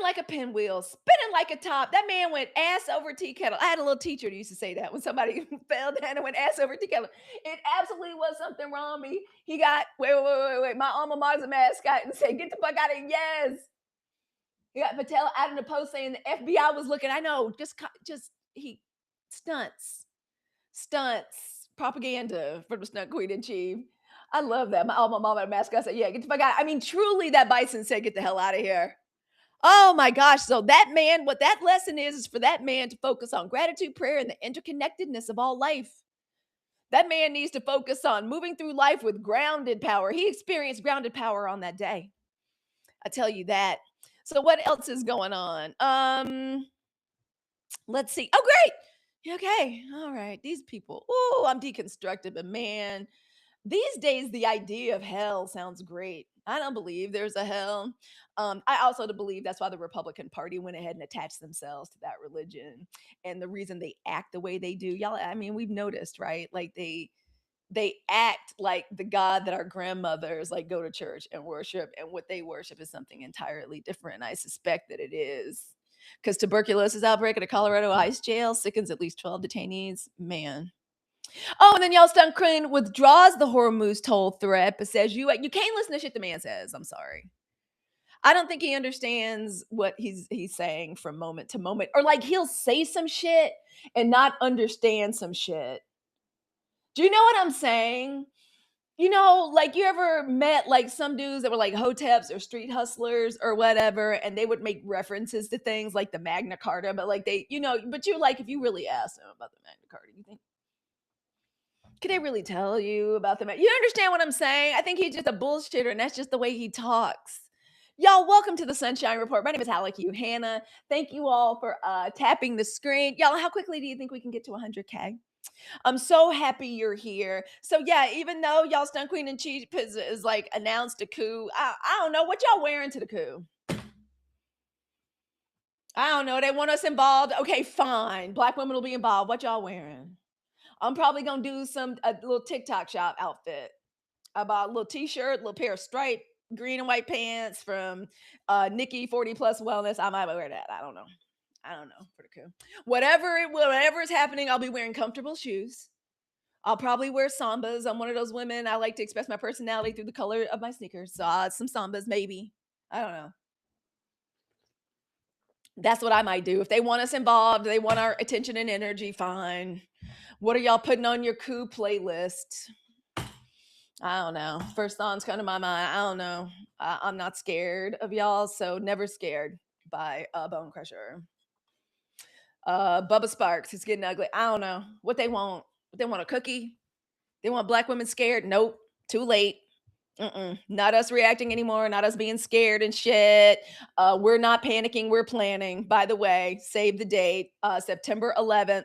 like a pinwheel, spinning like a top. That man went ass over tea kettle. I had a little teacher who used to say that when somebody fell down and went ass over tea kettle. It absolutely was something wrong with me. He got, wait. My alma mater mascot and said, get the fuck out of here. Yes. He got Patel out in the post saying the FBI was looking. I know, he stunts, propaganda for the stunt queen in chief. I love that. My alma mater mascot said, yeah, get the fuck out. I mean, truly, that bison said, get the hell out of here. Oh my gosh. So that man, what that lesson is for that man to focus on gratitude, prayer, and the interconnectedness of all life. That man needs to focus on moving through life with grounded power. He experienced grounded power on that day. I tell you that. So what else is going on? Let's see. Oh, great. Okay. All right. These people. Oh, I'm deconstructed, but man, these days the idea of hell sounds great. I don't believe there's a hell. I also don't believe that's why the Republican Party went ahead and attached themselves to that religion, and the reason they act the way they do. Y'all, I mean, we've noticed, right? Like they act like the God that our grandmothers like go to church and worship, and what they worship is something entirely different. And I suspect that it is because tuberculosis outbreak at a Colorado ICE jail sickens at least 12 detainees. Man. Oh, and then Yellowstone Crane withdraws the Hormuz toll threat, but says you can't listen to shit the man says. I'm sorry. I don't think he understands what he's saying from moment to moment, or like he'll say some shit and not understand some shit. Do you know what I'm saying? Like you ever met like some dudes that were like hoteps or street hustlers or whatever, and they would make references to things like the Magna Carta, but like but you like if you really ask them about the Magna Carta, you think, could they really tell you about the You understand what I'm saying? I think he's just a bullshitter, and that's just the way he talks. Y'all, welcome to the Sunshine Report. My name is Halicue Hannah. Thank you all for tapping the screen. Y'all, how quickly do you think we can get to 100K? I'm so happy you're here. So yeah, even though y'all Stunt Queen and Chief is like announced a coup, I don't know what y'all wearing to the coup. I don't know. They want us involved. Okay, fine. Black women will be involved. What y'all wearing? I'm probably gonna do a little TikTok shop outfit. I bought a little t-shirt, little pair of striped green and white pants from Nikki 40 Plus Wellness. I might wear that. I don't know. Pretty cool. Whatever is happening, I'll be wearing comfortable shoes. I'll probably wear Sambas. I'm one of those women. I like to express my personality through the color of my sneakers. So some Sambas, maybe. I don't know. That's what I might do. If they want us involved, they want our attention and energy, fine. What are y'all putting on your coup playlist? I don't know. First songs come to my mind. I don't know. I'm not scared of y'all, so Never Scared by Bone Crusher. Bubba Sparks, It's Getting Ugly. I don't know what they want. They want a cookie. They want black women scared. Nope, too late. Not us reacting anymore. Not us being scared and shit. We're not panicking. We're planning. By the way, save the date. September 11th.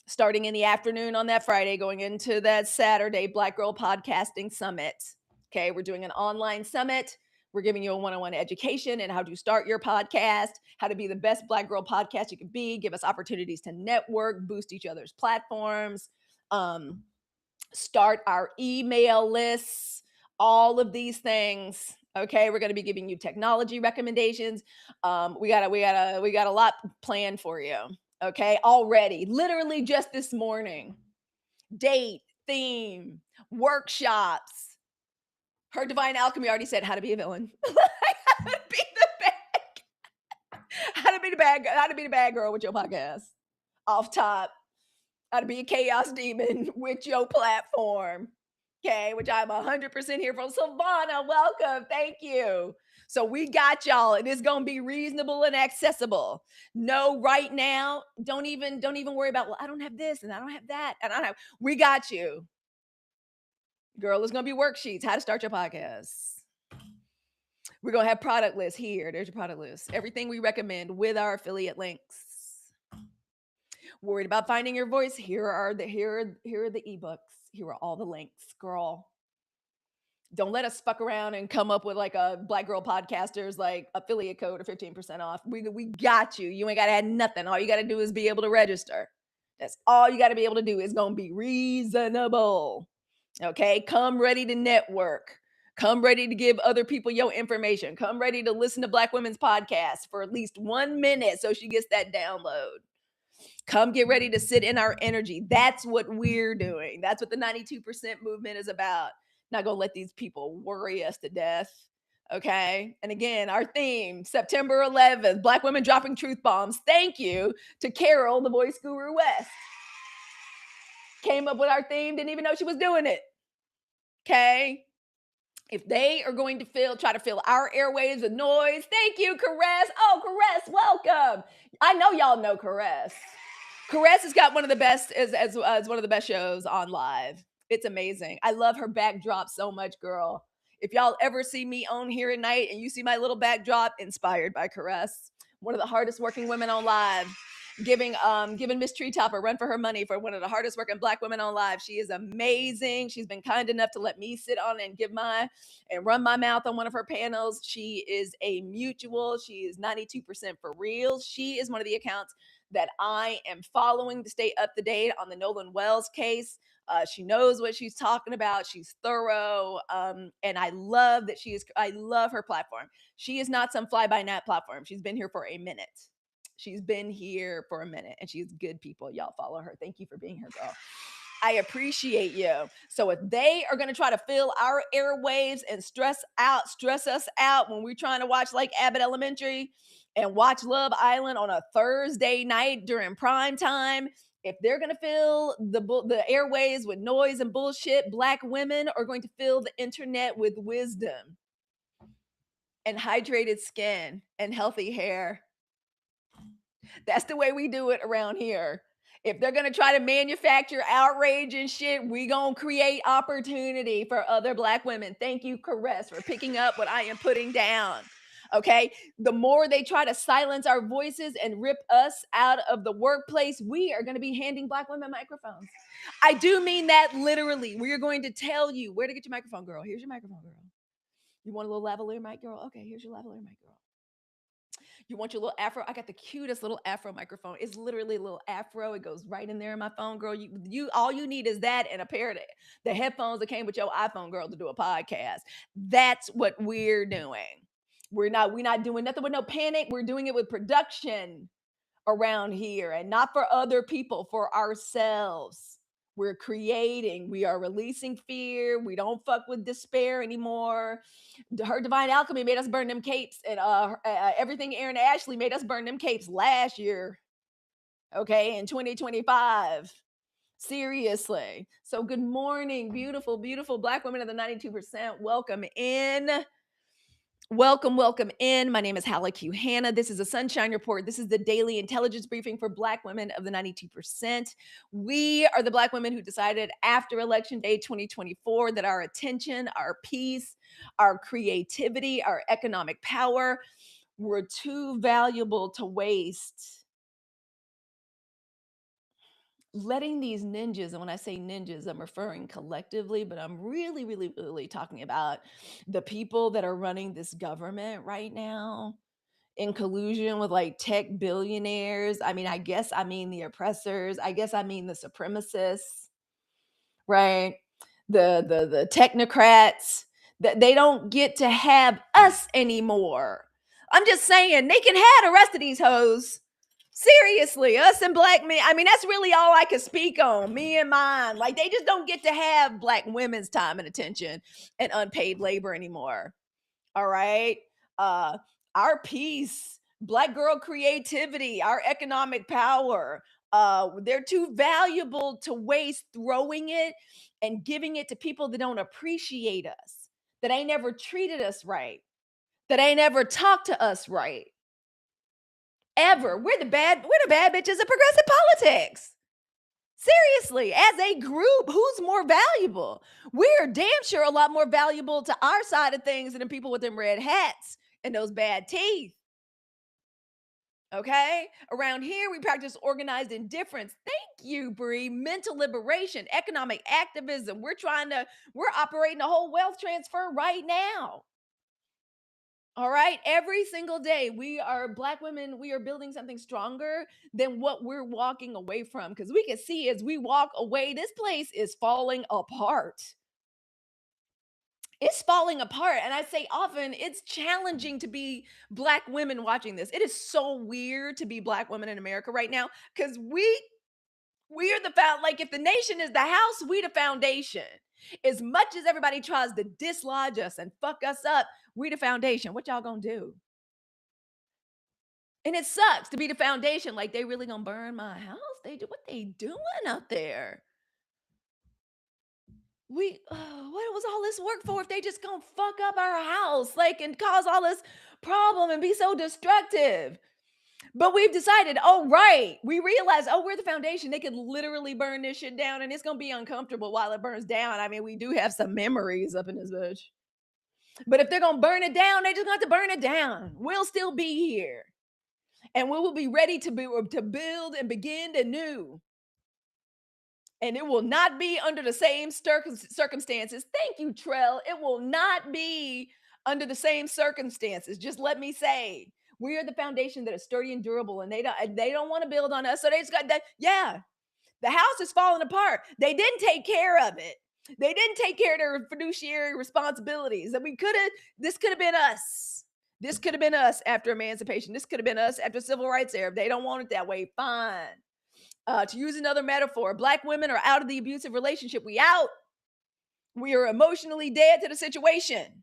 Starting in the afternoon on that Friday, going into that Saturday, Black Girl Podcasting Summit. Okay, we're doing an online summit. We're giving you a one-on-one education and how to start your podcast, how to be the best Black girl podcast you can be, give us opportunities to network, boost each other's platforms, start our email lists, all of these things. Okay, we're going to be giving you technology recommendations. We got a lot planned for you. Okay, already, literally just this morning. Date, theme, workshops. Her Divine Alchemy already said how to be a villain. How to be the bad girl with your podcast. Off top. how to be a chaos demon with your platform. Okay, which I'm 100% here for. Silvana, welcome. Thank you. So we got y'all. It is gonna be reasonable and accessible. No, right now, don't even worry about, well, I don't have this and I don't have that. And I don't have, we got you. Girl, it's gonna be worksheets, how to start your podcast. We're gonna have product lists here. There's your product list. Everything we recommend with our affiliate links. Worried about finding your voice? Here are the ebooks. Here are all the links, girl. Don't let us fuck around and come up with like a Black Girl Podcasters like affiliate code or 15% off. We got you. You ain't gotta add nothing. All you gotta do is be able to register. That's all you gotta be able to do. It's gonna be reasonable. Okay, come ready to network. Come ready to give other people your information. Come ready to listen to Black Women's Podcast for at least 1 minute so she gets that download. Come get ready to sit in our energy. That's what we're doing. That's what the 92% movement is about. Not gonna let these people worry us to death. Okay. And again, our theme, September 11th, Black women dropping truth bombs. Thank you to Carol, the voice guru West. Came up with our theme, didn't even know she was doing it. Okay. If they are going to try to fill our airwaves with noise, thank you, Caress. Oh, Caress, welcome. I know y'all know Caress. Caress has got one of the best, as one of the best shows on live. It's amazing. I love her backdrop so much, girl. If y'all ever see me on here at night and you see my little backdrop, inspired by Caress, one of the hardest working women on live, giving Miss Treetop a run for her money for one of the hardest working Black women on live. She is amazing. She's been kind enough to let me sit on and run my mouth on one of her panels. She is a mutual. She is 92% for real. She is one of the accounts that I am following to stay up to date on the Nolan Wells case. She knows what she's talking about. She's thorough. And I love that I love her platform. She is not some fly-by-night platform. She's been here for a minute. And she's good people. Y'all follow her. Thank you for being here, girl. I appreciate you. So if they are going to try to fill our airwaves and stress us out when we're trying to watch like Abbott Elementary and watch Love Island on a Thursday night during prime time, if they're going to fill the airways with noise and bullshit, Black women are going to fill the internet with wisdom and hydrated skin and healthy hair. That's the way we do it around here. If they're going to try to manufacture outrage and shit, we going to create opportunity for other Black women. Thank you, Caress, for picking up what I am putting down. Okay. The more they try to silence our voices and rip us out of the workplace, we are going to be handing Black women microphones. I do mean that literally. We are going to tell you where to get your microphone, girl. Here's your microphone, girl. You want a little lavalier mic, girl? Okay, here's your lavalier mic, girl. You want your little afro? I got the cutest little afro microphone. It's literally a little afro. It goes right in there in my phone, girl. You all you need is that and a pair of the headphones that came with your iPhone, girl, to do a podcast. That's what we're doing. We're not doing nothing with no panic. We're doing it with production around here, and not for other people, for ourselves. We're creating, we are releasing fear. We don't fuck with despair anymore. Her Divine Alchemy made us burn them capes, and everything Aaron Ashley made us burn them capes last year. Okay, in 2025. Seriously. So good morning, beautiful, beautiful Black women of the 92%. Welcome in. Welcome in. My name is Halicue Hannah. This is a Sunshine Report. This is the daily intelligence briefing for Black women of the 92%. We are the Black women who decided after Election Day 2024 that our attention, our peace, our creativity, our economic power were too valuable to waste letting these ninjas, and when I say ninjas, I'm referring collectively, but I'm really, really, really talking about the people that are running this government right now in collusion with like tech billionaires. I mean, I mean the oppressors. I guess I mean the supremacists, right? The technocrats. That they don't get to have us anymore. I'm just saying they can have the rest of these hoes. Seriously, us and Black men. I mean, that's really all I can speak on. Me and mine. Like, they just don't get to have Black women's time and attention and unpaid labor anymore. All right. Our peace, Black girl creativity, our economic power, They're too valuable to waste throwing it and giving it to people that don't appreciate us, that ain't never treated us right, that ain't ever talked to us right. Ever. We're the bad bitches of progressive politics. Seriously, as a group, who's more valuable? We're damn sure a lot more valuable to our side of things than the people with them red hats and those bad teeth. Okay? Around here, we practice organized indifference. Thank you, Bree. Mental liberation, economic activism. We're operating a whole wealth transfer right now. All right. Every single day, we are Black women. We are building something stronger than what we're walking away from. Because we can see as we walk away, this place is falling apart. It's falling apart. And I say often, it's challenging to be Black women watching this. It is so weird to be Black women in America right now because we are the like if the nation is the house, we the foundation. As much as everybody tries to dislodge us and fuck us up, we the foundation. What y'all gonna do? And it sucks to be the foundation. Like they really gonna burn my house? They do what they doing out there? What was all this work for if they just gonna fuck up our house, like and cause all this problem and be so destructive? But we've decided, oh right, we realize, oh, we're the foundation. They could literally burn this shit down, and it's gonna be uncomfortable while it burns down. I mean, we do have some memories up in this bitch. But if they're gonna burn it down, they just got to burn it down. We'll still be here. And we will be ready to build and begin anew. And it will not be under the same circumstances. Thank you, Trell. It will not be under the same circumstances. Just let me say, we are the foundation that is sturdy and durable, and they don't want to build on us. So they just got that. Yeah, the house is falling apart. They didn't take care of it. They didn't take care of their fiduciary responsibilities. And this could have been us. This could have been us after emancipation. This could have been us after civil rights era. If they don't want it that way, fine. To use another metaphor, Black women are out of the abusive relationship. We out. We are emotionally dead to the situation.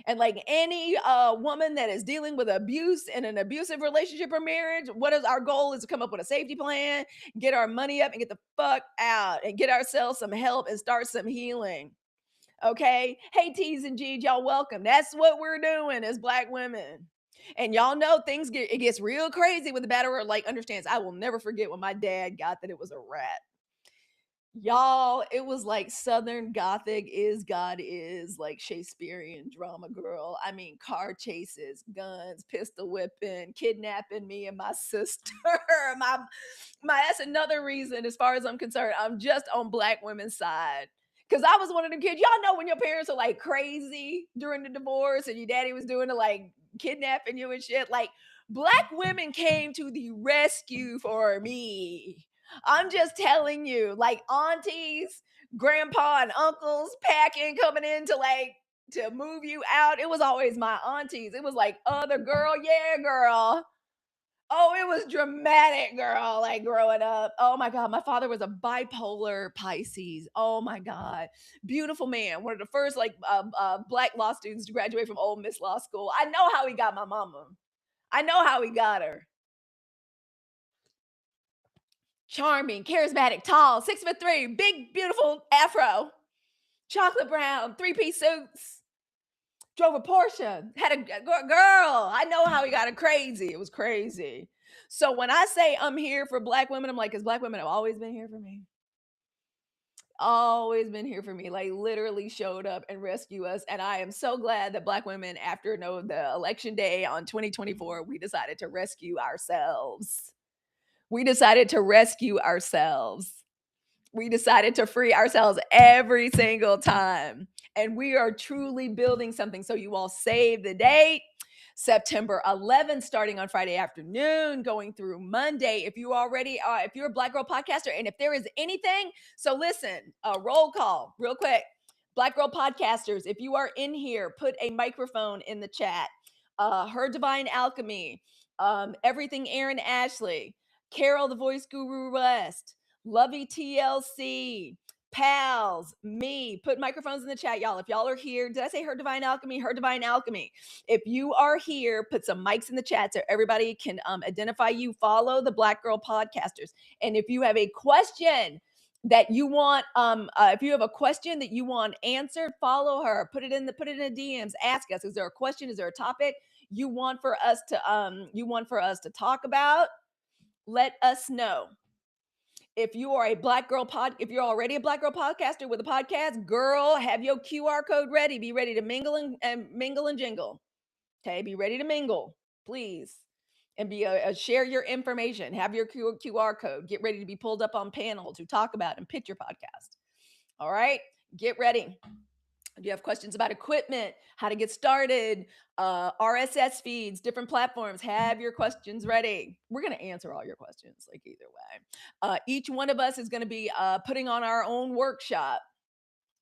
And like any woman that is dealing with abuse in an abusive relationship or marriage, what is our goal is to come up with a safety plan, get our money up and get the fuck out and get ourselves some help and start some healing. Okay. Hey, T's and G's, y'all welcome. That's what we're doing as Black women. And y'all know it gets real crazy with the battle like understands. I will never forget when my dad got that it was a rat. Y'all, it was like Southern Gothic is God is like Shakespearean drama girl. I mean, car chases, guns, pistol whipping, kidnapping me and my sister. my that's another reason, as far as I'm concerned, I'm just on Black women's side. Cause I was one of the kids. Y'all know when your parents are like crazy during the divorce and your daddy was doing the like kidnapping you and shit. Like Black women came to the rescue for me. I'm just telling you, like aunties, grandpa, and uncles packing, coming in to move you out. It was always my aunties. It was like, other girl, yeah, girl. Oh, it was dramatic, girl, like growing up. Oh my God. My father was a bipolar Pisces. Oh my God. Beautiful man. One of the first Black law students to graduate from Ole Miss Law School. I know how he got my mama. I know how he got her. Charming, charismatic, tall, 6'3", big, beautiful afro, chocolate brown, three-piece suits, drove a Porsche, had a girl. I know how he got it crazy. It was crazy. So when I say I'm here for Black women, I'm like, because Black women have always been here for me. Always been here for me, like literally showed up and rescue us. And I am so glad that Black women, after the election day on 2024, we decided to rescue ourselves. We decided to rescue ourselves. We decided to free ourselves every single time. And we are truly building something. So you all save the date. September 11th, starting on Friday afternoon, going through Monday. If you already are, if you're a Black Girl podcaster, and if there is anything, so listen, roll call real quick. Black Girl podcasters, if you are in here, put a microphone in the chat. Her Divine Alchemy, Everything Aaron Ashley, Carol the Voice Guru West, Lovey TLC, pals, me. Put microphones in the chat, y'all. If y'all are here, did I say Her Divine Alchemy? Her Divine Alchemy. If you are here, put some mics in the chat so everybody can identify you. Follow the Black Girl Podcasters. And if you have a question that you want, if you have a question that you want answered, follow her. Put it in the DMs. Ask us. Is there a question? Is there a topic you want for us to talk about? Let us know. If you are a Black Girl if you're already a Black Girl podcaster with a podcast, girl, have your QR code ready. Be ready to mingle and jingle. Okay, be ready to mingle, please, and be share your information. Have your QR code. Get ready to be pulled up on panel to talk about and pitch your podcast. All right, get ready. If you have questions about equipment, how to get started, RSS feeds, different platforms, have your questions ready. We're going to answer all your questions, like either way. Each one of us is going to be putting on our own workshop.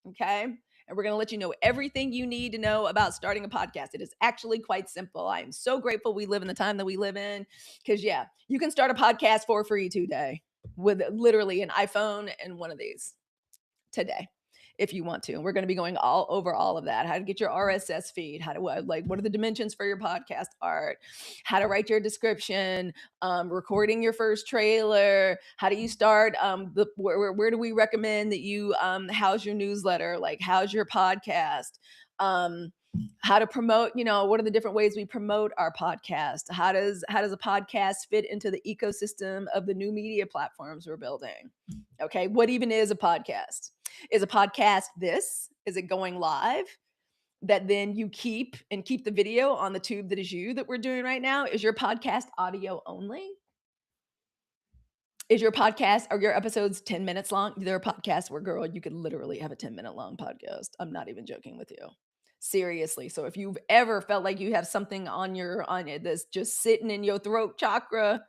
Okay. And we're going to let you know everything you need to know about starting a podcast. It is actually quite simple. I am so grateful we live in the time that we live in, because, yeah, you can start a podcast for free today with literally an iPhone and one of these today, if you want to. And we're going to be going all over all of that. How to get your RSS feed, how to what are the dimensions for your podcast art, how to write your description, recording your first trailer, how do you start, where do we recommend that you house your newsletter, like house your podcast, how to promote, what are the different ways we promote our podcast? How does a podcast fit into the ecosystem of the new media platforms we're building? Okay, what even is a podcast? Is a podcast this? Is it going live that then you keep the video on the tube that is you that we're doing right now? Is your podcast audio only? Is your podcast, are your episodes 10 minutes long? There are podcasts where, girl, you could literally have a 10-minute long podcast. I'm not even joking with you. Seriously. So if you've ever felt like you have something on it that's just sitting in your throat chakra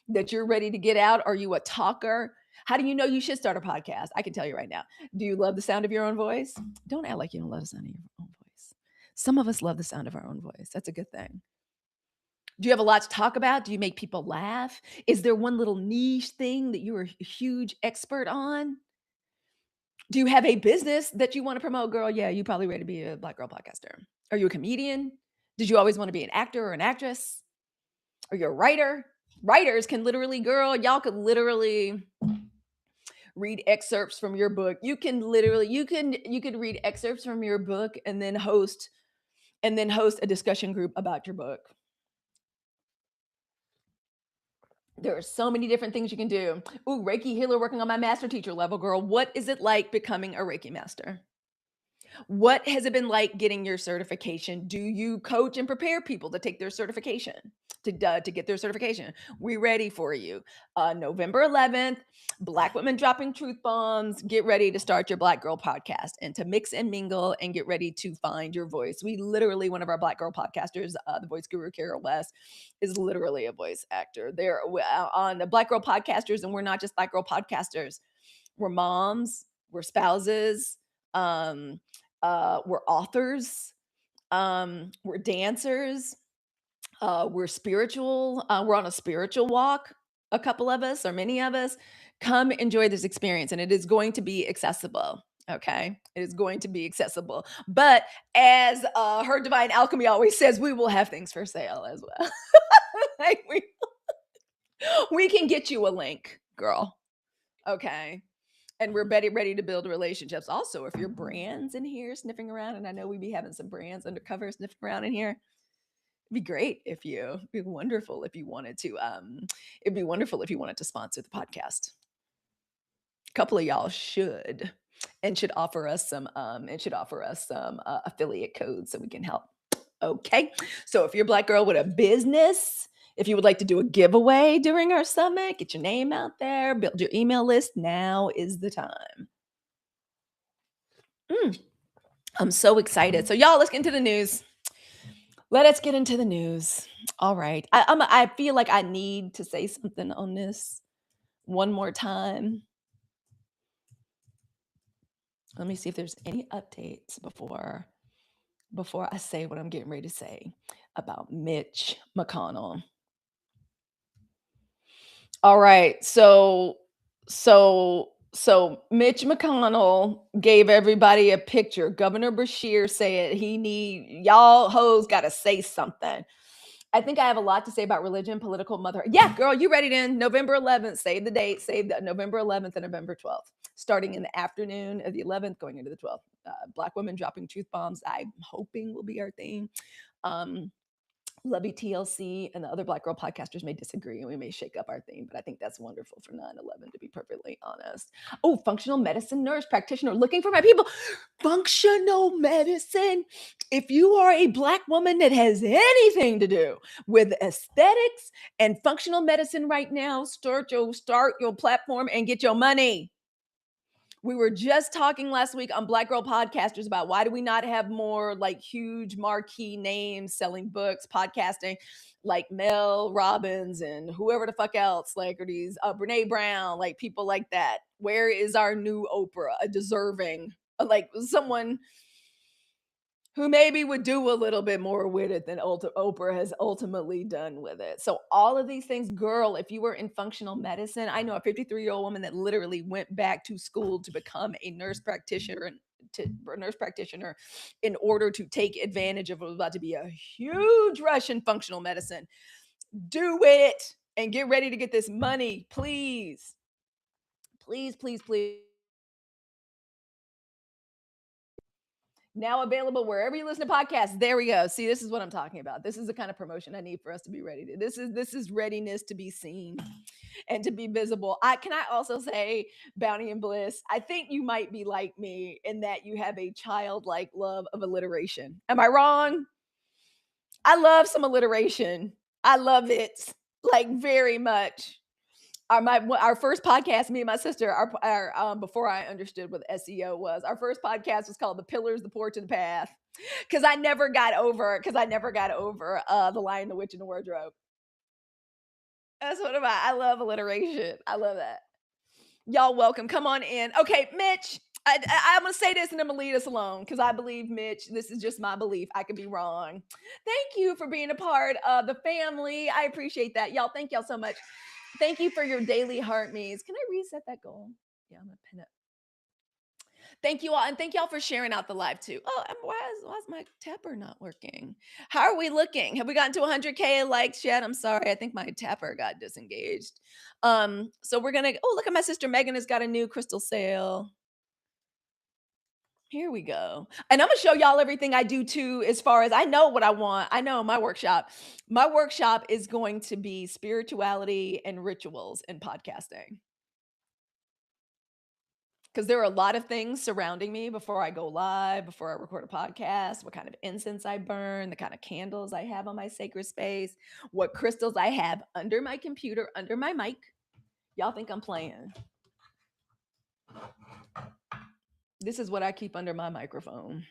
that you're ready to get out, are you a talker? How do you know you should start a podcast? I can tell you right now. Do you love the sound of your own voice? Don't act like you don't love the sound of your own voice. Some of us love the sound of our own voice. That's a good thing. Do you have a lot to talk about? Do you make people laugh? Is there one little niche thing that you're a huge expert on? Do you have a business that you want to promote? Girl, yeah, you probably ready to be a Black Girl podcaster. Are you a comedian? Did you always want to be an actor or an actress? Are you a writer? Writers can literally, girl, y'all could literally read excerpts from your book. You can literally, you could read excerpts from your book and then host a discussion group about your book. There are so many different things you can do. Ooh, Reiki healer working on my master teacher level, girl. What is it like becoming a Reiki master? What has it been like getting your certification? Do you coach and prepare people to take their certification, to get their certification? We're ready for you. November 11th, Black women dropping truth bombs. Get ready to start your Black Girl podcast and to mix and mingle and get ready to find your voice. We literally, one of our Black Girl podcasters, the voice guru, Carol West, is literally a voice actor. They're on the Black Girl podcasters, and we're not just Black Girl podcasters. We're moms, we're spouses, we're authors, we're dancers, we're spiritual, we're on a spiritual walk, a couple of us or many of us. Come enjoy this experience, and it is going to be accessible. Okay, it is going to be accessible, but as Her Divine Alchemy always says, we will have things for sale as well. Like we can get you a link, girl. Okay, and we're ready to build relationships. Also, if your brand's in here sniffing around, and I know we'd be having some brands undercover sniffing around in here, it'd be great if it'd be wonderful if you wanted to, sponsor the podcast. A couple of y'all should offer us some affiliate codes so we can help. Okay. So if you're a Black girl with a business, if you would like to do a giveaway during our summit, get your name out there, build your email list, now is the time. I'm so excited. So y'all, let's get into the news. Let us get into the news. All right. I feel like I need to say something on this one more time. Let me see if there's any updates before I say what I'm getting ready to say about Mitch McConnell. All right. So So Mitch McConnell gave everybody a picture. Governor Bashir said y'all hoes got to say something. I think I have a lot to say about religion, political mother. Yeah, girl, you ready then? November 11th, save the date, save the November 11th and November 12th, starting in the afternoon of the 11th, going into the 12th. Black women dropping truth bombs, I'm hoping will be our theme. Lovey TLC and the other Black girl podcasters may disagree and we may shake up our theme, but I think that's wonderful for 9/11, to be perfectly honest. Oh, functional medicine nurse practitioner looking for my people. Functional medicine. If you are a Black woman that has anything to do with aesthetics and functional medicine right now, start your platform and get your money. We were just talking last week on Black Girl Podcasters about why do we not have more like huge marquee names selling books, podcasting, like Mel Robbins and whoever the fuck else, like, or these Brene Brown, like people like that. Where is our new Oprah, a deserving, like someone who maybe would do a little bit more with it than Oprah has ultimately done with it. So all of these things, girl, if you were in functional medicine, I know a 53-year-old woman that literally went back to school to become a nurse practitioner in order to take advantage of what was about to be a huge rush in functional medicine. Do it and get ready to get this money, please. Please, please, please. Now available wherever you listen to podcasts. There we go. See, this is what I'm talking about. This is the kind of promotion I need for us to be ready to. This is readiness to be seen and to be visible. Can I also say, Bounty and Bliss, I think you might be like me in that you have a childlike love of alliteration. Am I wrong? I love some alliteration. I love it like very much. Our first podcast, me and my sister, our before I understood what SEO was, our first podcast was called "The Pillars, the Porch, and the Path," because I never got over the Lion, the Witch, and the Wardrobe. That's what about. I love alliteration. I love that. Y'all welcome. Come on in. Okay, Mitch. I'm gonna say this and I'm gonna lead us alone because I believe, Mitch, this is just my belief. I could be wrong. Thank you for being a part of the family. I appreciate that. Y'all, thank y'all so much. Thank you for your daily heart me's. Can I reset that goal? Yeah, I'm gonna pin it. Thank you all, and thank y'all for sharing out the live too. Oh, why is my tapper not working? How are we looking? Have we gotten to 100K likes yet? I'm sorry, I think my tapper got disengaged. So we're gonna. Oh, look at my sister Megan has got a new crystal sale. Here we go. And I'm gonna show y'all everything I do too, as far as I know what I want. I know my workshop. My workshop is going to be spirituality and rituals in podcasting. Because there are a lot of things surrounding me before I go live, before I record a podcast, what kind of incense I burn, the kind of candles I have on my sacred space, what crystals I have under my computer, under my mic. Y'all think I'm playing. This is what I keep under my microphone,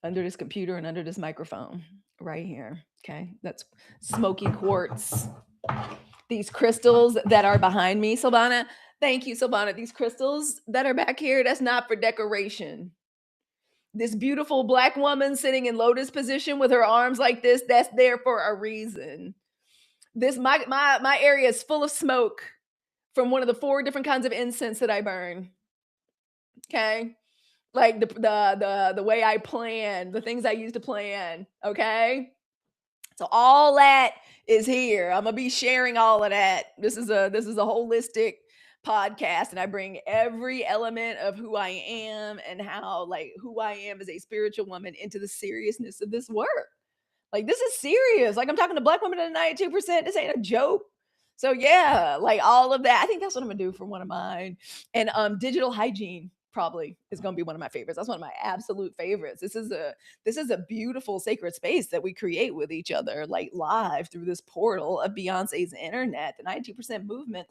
under this computer and under this microphone right here. Okay. That's smoky quartz. These crystals that are behind me, Silvana. Thank you, Silvana. These crystals that are back here, that's not for decoration. This beautiful Black woman sitting in lotus position with her arms like this, that's there for a reason. This my area is full of smoke from one of the 4 different kinds of incense that I burn. Okay? Like the way I plan, the things I use to plan, okay? So all that is here. I'm gonna be sharing all of that. This is a holistic podcast, and I bring every element of who I am and how, like, who I am as a spiritual woman into the seriousness of this work. Like, this is serious. Like, I'm talking to Black women at 92%. This ain't a joke. So yeah, like all of that. I think that's what I'm gonna do for one of mine. And digital hygiene probably is gonna be one of my favorites. That's one of my absolute favorites. This is a beautiful sacred space that we create with each other, like live through this portal of Beyonce's internet. The 92% movement,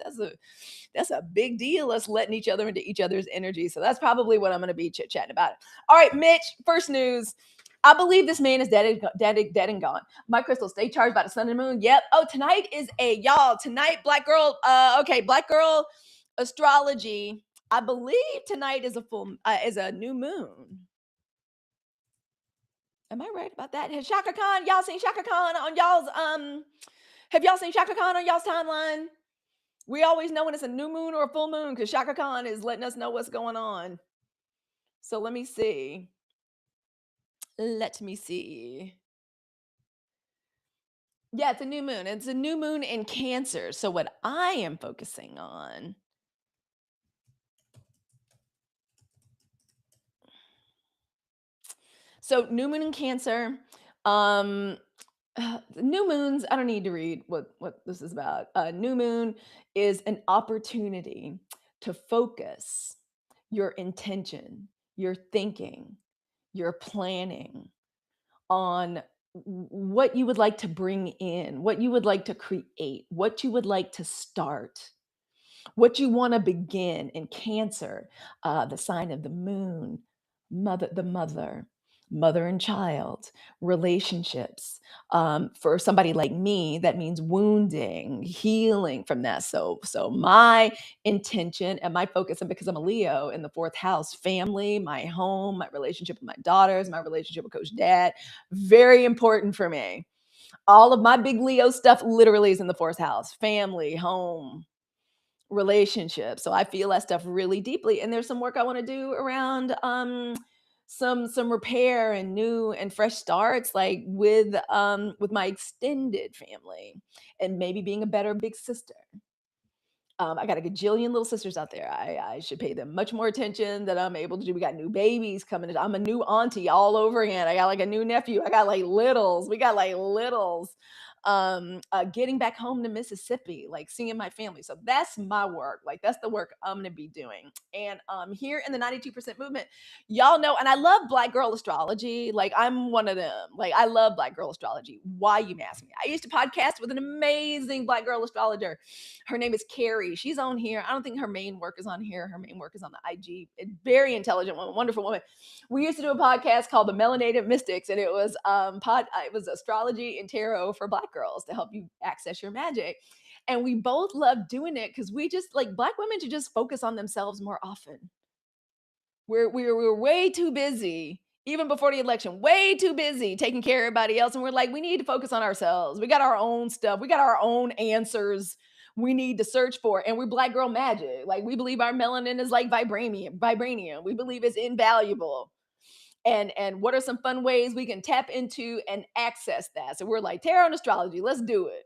that's a big deal. Us letting each other into each other's energy. So that's probably what I'm gonna be chit-chatting about. All right, Mitch, first news. I believe this man is dead and gone. My crystals stay charged by the sun and moon. Yep. Oh, tonight is tonight, Black girl. Black girl astrology. I believe tonight is a new moon. Am I right about that? Has Shaka Khan, y'all seen Shaka Khan on y'all's have y'all seen Shaka Khan on y'all's timeline? We always know when it's a new moon or a full moon because Shaka Khan is letting us know what's going on. So let me see. Let me see. Yeah, it's a new moon. It's a new moon in Cancer. So what I am focusing on. So new moon in Cancer. Um New moons, I don't need to read what this is about. New moon is an opportunity to focus your intention, your thinking, your planning on what you would like to bring in, what you would like to create, what you would like to start, what you want to begin in Cancer, the sign of the moon, mother and child, relationships. For somebody like me, that means wounding, healing from that. So my intention and my focus, and because I'm a Leo in the fourth house, family, my home, my relationship with my daughters, my relationship with Coach Dad, very important for me. All of my big Leo stuff literally is in the fourth house: family, home, relationship. So I feel that stuff really deeply. And there's some work I want to do around some repair and new and fresh starts, like with my extended family, and maybe being a better big sister. I got a gajillion little sisters out there. I should pay them much more attention than I'm able to do. We got new babies coming in. I'm a new auntie all over again. I got like a new nephew. I got like littles. We got like littles. Getting back home to Mississippi, like seeing my family. So that's my work. Like that's the work I'm gonna be doing. And here in the 92% movement, y'all know, and I love Black girl astrology. Like I'm one of them. Like I love Black girl astrology. Why, you may ask me? I used to podcast with an amazing Black girl astrologer. Her name is Carrie. She's on here. I don't think her main work is on here. Her main work is on the IG. Very intelligent woman, wonderful woman. We used to do a podcast called The Melanated Mystics, and it was it was astrology and tarot for Black girls to help you access your magic. And we both love doing it because we just like Black women to just focus on themselves more often. We're way too busy, even before the election, way too busy taking care of everybody else. And we're like, we need to focus on ourselves. We got our own stuff. We got our own answers we need to search for. And we're Black girl magic. Like we believe our melanin is like vibranium. We believe it's invaluable. And what are some fun ways we can tap into and access that? So we're like, tarot and astrology, let's do it.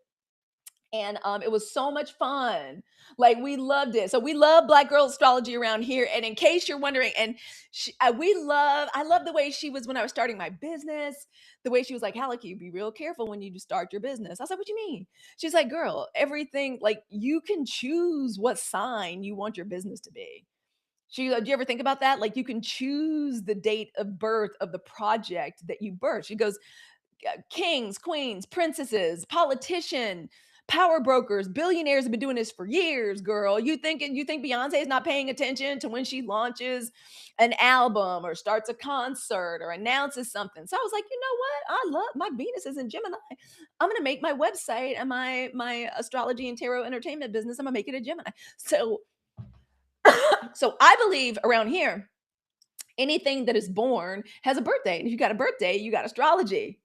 And it was so much fun. Like we loved it. So we love Black girl astrology around here. And in case you're wondering, and I love the way she was when I was starting my business. The way she was like, Halicue, be real careful when you start your business. I was like, what do you mean? She's like, girl, everything, like you can choose what sign you want your business to be. She, do you ever think about that? Like you can choose the date of birth of the project that you birth. She goes, kings, queens, princesses, politician, power brokers, billionaires have been doing this for years, girl. You think Beyonce is not paying attention to when she launches an album or starts a concert or announces something? So I was like, you know what? I love my Venus is in Gemini. I'm gonna make my website and my astrology and tarot entertainment business. I'm gonna make it a Gemini. So so I believe around here, anything that is born has a birthday. And if you got a birthday, you got astrology.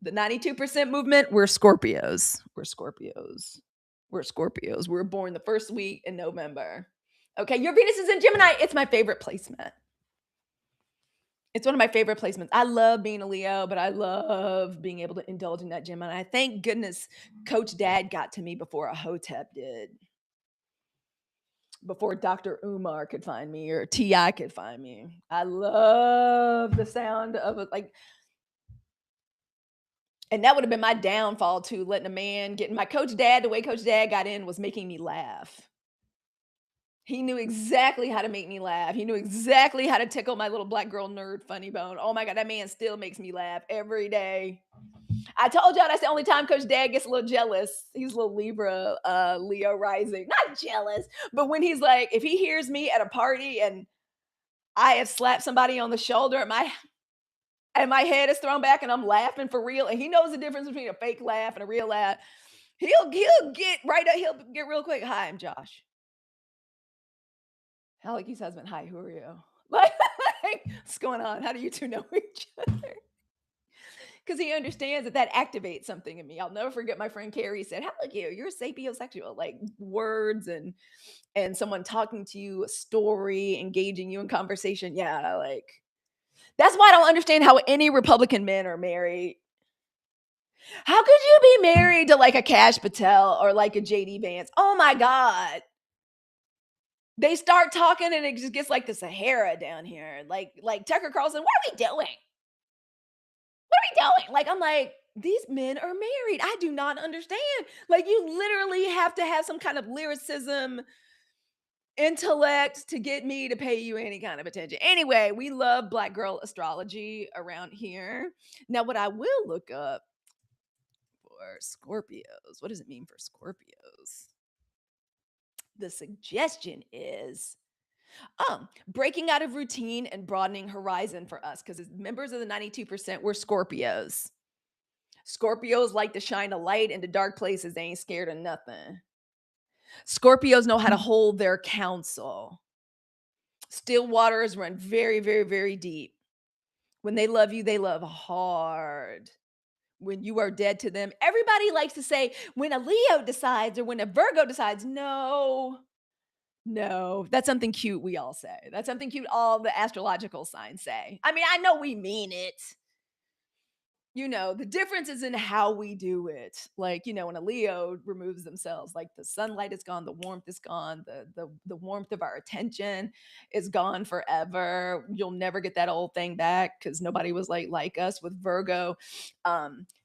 The 92% movement, we're Scorpios. We're Scorpios. We're Scorpios. We're born the first week in November. Okay, your Venus is in Gemini. It's my favorite placement. It's one of my favorite placements. I love being a Leo, but I love being able to indulge in that Gemini. Thank goodness Coach Dad got to me before a Hotep did. Before Dr. Umar could find me or T.I. could find me. I love the sound of it. Like, and that would have been my downfall too, letting a man get in my Coach Dad. The way Coach Dad got in was making me laugh. He knew exactly how to make me laugh. He knew exactly how to tickle my little Black girl nerd funny bone. Oh my God, that man still makes me laugh every day. I told y'all that's the only time Coach Dad gets a little jealous. He's a little Libra, Leo rising. Not jealous, but when he's like, if he hears me at a party and I have slapped somebody on the shoulder and my head is thrown back and I'm laughing for real, and he knows the difference between a fake laugh and a real laugh, he'll get right up, he'll get real quick. Hi, I'm Josh. Haliccue's husband. Hi, who are you? Like, what's going on? How do you two know each other? because he understands that that activates something in me. I'll never forget my friend Carrie said, Halicue, you're sapiosexual, like words and someone talking to you, a story, engaging you in conversation. Yeah, like that's why I don't understand how any Republican men are married. How could you be married to like a Cash Patel or like a JD Vance? Oh my God. They start talking and it just gets like the Sahara down here. Like Tucker Carlson, what are we doing? What are we doing? Like, I'm like, these men are married. I do not understand. Like, you literally have to have some kind of lyricism, intellect to get me to pay you any kind of attention. Anyway, we love Black girl astrology around here. Now, what I will look up for Scorpios, what does it mean for Scorpios? The suggestion is breaking out of routine and broadening horizon for us because as members of the 92%, we're Scorpios. Scorpios like to shine a light into dark places. They ain't scared of nothing. Scorpios know how to hold their counsel. Still waters run very, very, very deep. When they love you, they love hard. When you are dead to them, everybody likes to say, when a Leo decides or when a Virgo decides, no, no, that's something cute we all say. That's something cute all the astrological signs say. I mean, I know we mean it. The difference is in how we do it. Like, when a Leo removes themselves, like the sunlight is gone, the warmth is gone, the warmth of our attention is gone forever. You'll never get that old thing back because nobody was like us with Virgo.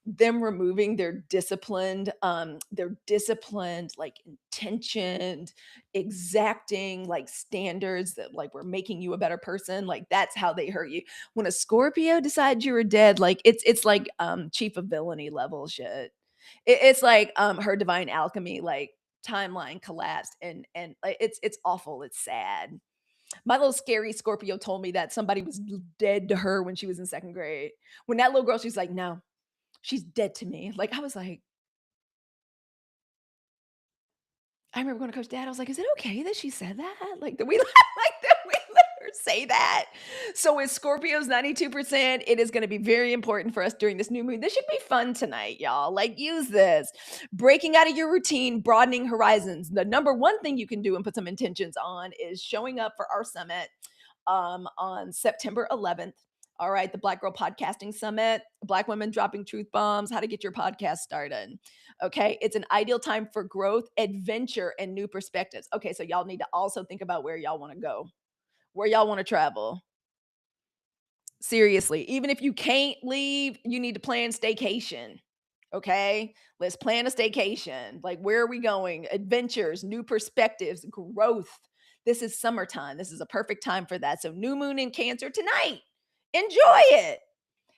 Them removing their disciplined, like intentioned, exacting, like standards that like we're making you a better person. Like that's how they hurt you. When a Scorpio decides you were dead, like it's like chief of villainy level shit. It's like her divine alchemy, like timeline collapsed and like, it's awful. It's sad. My little scary Scorpio told me that somebody was dead to her when she was in second grade. When that little girl, she's like, no, she's dead to me. Like I was like, I remember going to Coach Dad. I was like, "Is it okay that she said that? Like, that we like that we let her say that?" So with Scorpio's 92%, it is going to be very important for us during this new moon. This should be fun tonight, y'all. Like, use this. Breaking out of your routine, broadening horizons. The number one thing you can do and put some intentions on is showing up for our summit on September 11th. All right, the Black Girl Podcasting Summit, Black women dropping truth bombs, how to get your podcast started. Okay, it's an ideal time for growth, adventure, and new perspectives. Okay, so y'all need to also think about where y'all want to go, where y'all want to travel. Seriously, even if you can't leave, you need to plan staycation. Okay, let's plan a staycation. Like, where are we going? Adventures, new perspectives, growth. This is summertime. This is a perfect time for that. So, new moon in Cancer tonight. Enjoy it.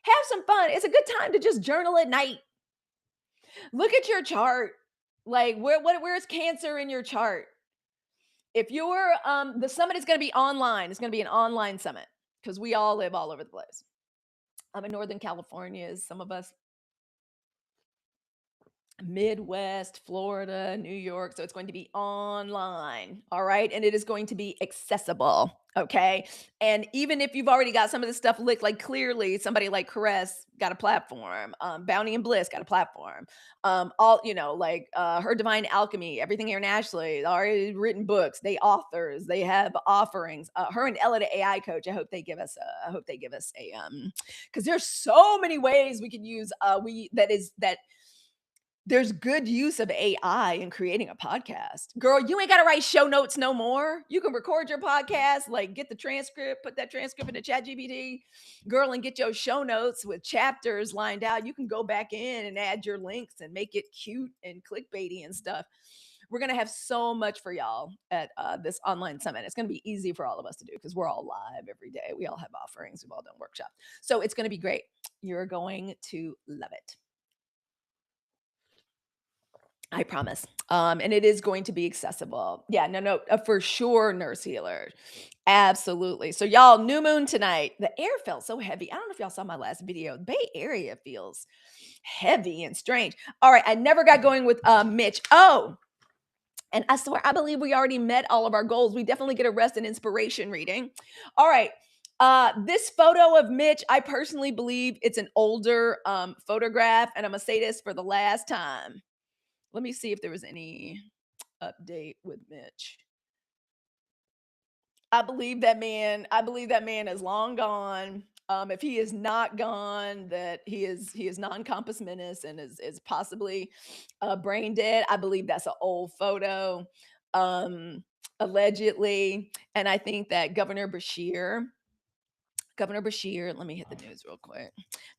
Have some fun. It's a good time to just journal at night. Look at your chart. Like where's Cancer in your chart? If you're the summit is going to be online. It's going to be an online summit because we all live all over the place. I'm in Northern California, as some of us Midwest, Florida, New York. So it's going to be online. All right. And it is going to be accessible. Okay. And even if you've already got some of this stuff licked, like clearly somebody like Caress got a platform, Bounty and Bliss got a platform, Her Divine Alchemy, Everything Internationally, already written books, they authors, they have offerings, her and Ella, the AI coach. I hope they give us because there's so many ways we can use, there's good use of AI in creating a podcast. Girl, you ain't got to write show notes no more. You can record your podcast, like get the transcript, put that transcript into ChatGPT, girl, and get your show notes with chapters lined out. You can go back in and add your links and make it cute and clickbaity and stuff. We're going to have so much for y'all at this online summit. It's going to be easy for all of us to do because we're all live every day. We all have offerings. We've all done workshops. So it's going to be great. You're going to love it. I promise. And it is going to be accessible. Yeah, no, for sure, nurse healer. Absolutely. So y'all, new moon tonight. The air felt so heavy. I don't know if y'all saw my last video. Bay Area feels heavy and strange. All right, I never got going with Mitch. Oh, and I swear, I believe we already met all of our goals. We definitely get a rest and inspiration reading. All right. This photo of Mitch, I personally believe it's an older photograph, and I'm gonna say this for the last time. Let me see if there was any update with Mitch. I believe that man. I believe that man is long gone. If he is not gone, that he is non-compass menace and is possibly brain dead. I believe that's an old photo, um, allegedly, and I think that Governor Bashir, let me hit the news real quick.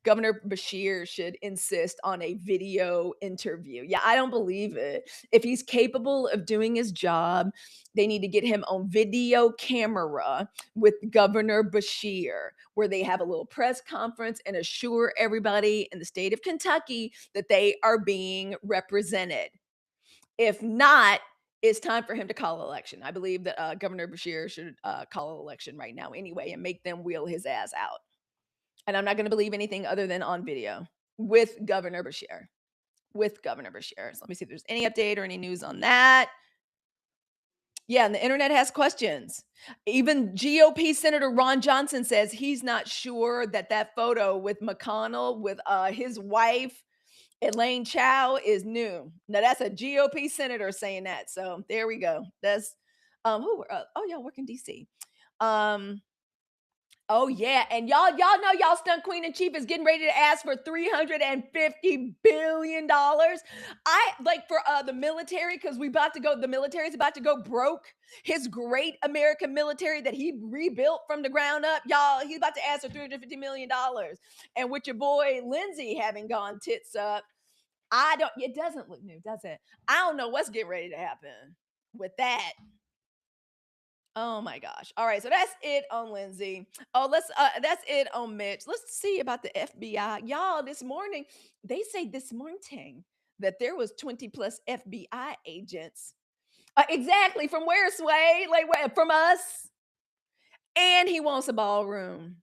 Governor Bashir should insist on a video interview. Yeah, I don't believe it. If he's capable of doing his job, they need to get him on video camera with Governor Bashir, where they have a little press conference and assure everybody in the state of Kentucky that they are being represented. If not, it's time for him to call an election. I believe that Governor Bashir should call an election right now anyway and make them wheel his ass out. And I'm not going to believe anything other than on video with Governor Bashir. With Governor Bashir. So let me see if there's any update or any news on that. Yeah, and the internet has questions. Even GOP Senator Ron Johnson says he's not sure that that photo with McConnell, with his wife, Elaine Chao, is new. Now that's a GOP senator saying that. So there we go. That's oh y'all work in DC. Oh yeah, and y'all know y'all stunt queen in chief is getting ready to ask for $350 billion. I like for the military, because the military's about to go broke. His great American military that he rebuilt from the ground up, y'all, he's about to ask for $350 million. And with your boy Lindsay having gone tits up, it doesn't look new, does it? I don't know what's getting ready to happen with that. Oh my gosh. All right, so that's it on Lindsay. Oh, that's it on Mitch. Let's see about the FBI. Y'all, this morning, they say this morning that there was 20 plus FBI agents. Exactly. From where, Sway? Like where, from us? And he wants a ballroom.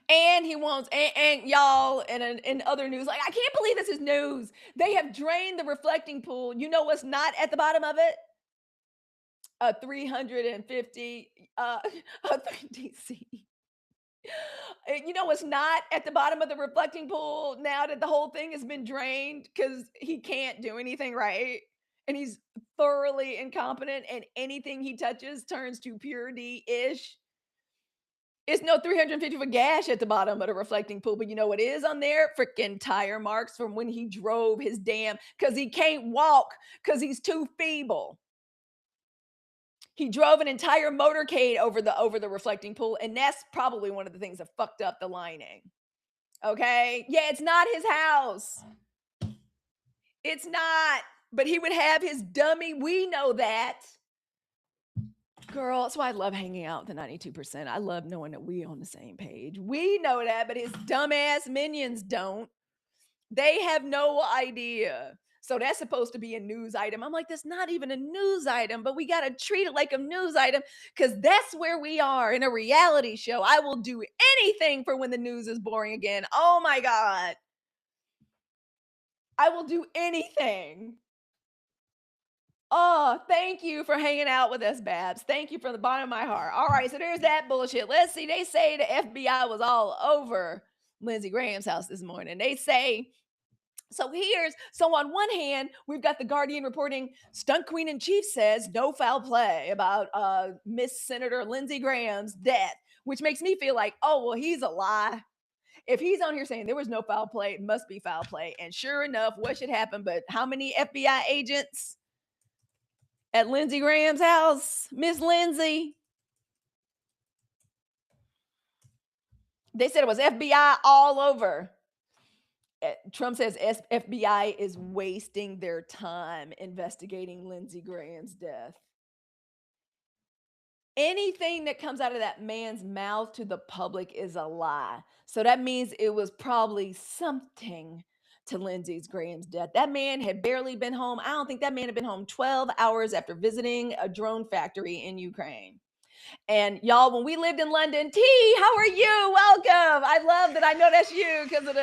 And he wants and y'all and in other news, like I can't believe this is news. They have drained the reflecting pool. You know what's not at the bottom of it? 350 DC. You know what's not at the bottom of the reflecting pool now that the whole thing has been drained because he can't do anything right and he's thoroughly incompetent and anything he touches turns to purity ish. It's no 350 for gash at the bottom of the reflecting pool, but you know what is on there? Freaking tire marks from when he drove his damn, because he can't walk because he's too feeble. He drove an entire motorcade over the reflecting pool, and that's probably one of the things that fucked up the lining. Okay? Yeah, it's not his house. It's not. But he would have his dummy. We know that. Girl, that's why I love hanging out with the 92%. I love knowing that we on the same page. We know that, but his dumbass minions don't. They have no idea. So that's supposed to be a news item. I'm like, that's not even a news item, but we got to treat it like a news item because that's where we are in a reality show. I will do anything for when the news is boring again. Oh my God. I will do anything. Oh, thank you for hanging out with us, Babs. Thank you from the bottom of my heart. All right, so there's that bullshit. Let's see. They say the FBI was all over Lindsey Graham's house this morning. They say so on one hand, we've got the Guardian reporting stunt queen in chief says no foul play about Miss Senator Lindsey Graham's death, which makes me feel like, oh, well, he's a lie. If he's on here saying there was no foul play, it must be foul play. And sure enough, what should happen? But how many FBI agents at Lindsey Graham's house? Miss Lindsay? They said it was FBI all over. Trump says FBI is wasting their time investigating Lindsey Graham's death. Anything that comes out of that man's mouth to the public is a lie. So that means it was probably something to Lindsey Graham's death. That man had barely been home. I don't think that man had been home 12 hours after visiting a drone factory in Ukraine. And y'all, when we lived in London, T, how are you? Welcome. I love that. I know that's you because of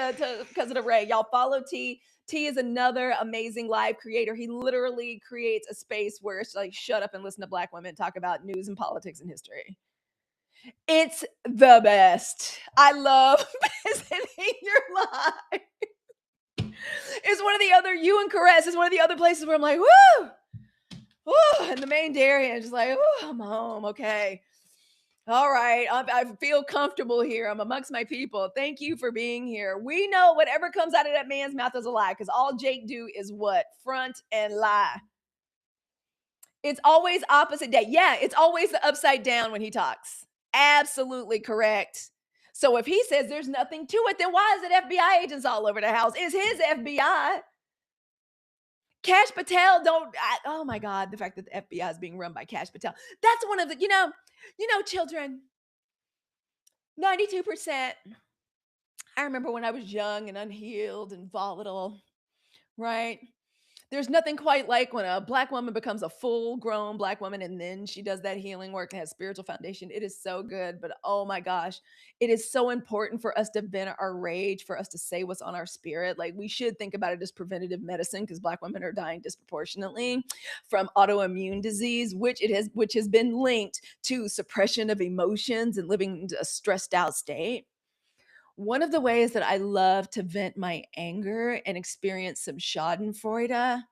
the Ray. Y'all follow T. T is another amazing live creator. He literally creates a space where it's like, shut up and listen to Black women talk about news and politics and history. It's the best. I love visiting your live. It's one of the other you and Caress is one of the other places where I'm like, woo, woo, and the main dairy, and just like, woo, I'm home. Okay. All right. I feel comfortable here. I'm amongst my people. Thank you for being here. We know whatever comes out of that man's mouth is a lie because all Jake do is what? Front and lie. It's always opposite day. Yeah, it's always the upside down when he talks. Absolutely correct. So if he says there's nothing to it, then why is it FBI agents all over the house? It's his FBI. Cash Patel oh my God, the fact that the FBI is being run by Cash Patel. That's one of the, children, 92%. I remember when I was young and unhealed and volatile, right? There's nothing quite like when a Black woman becomes a full-grown Black woman and then she does that healing work and has spiritual foundation. It is so good, but oh my gosh, it is so important for us to vent our rage, for us to say what's on our spirit. Like we should think about it as preventative medicine because Black women are dying disproportionately from autoimmune disease, which has been linked to suppression of emotions and living in a stressed out state. One of the ways that I love to vent my anger and experience some schadenfreude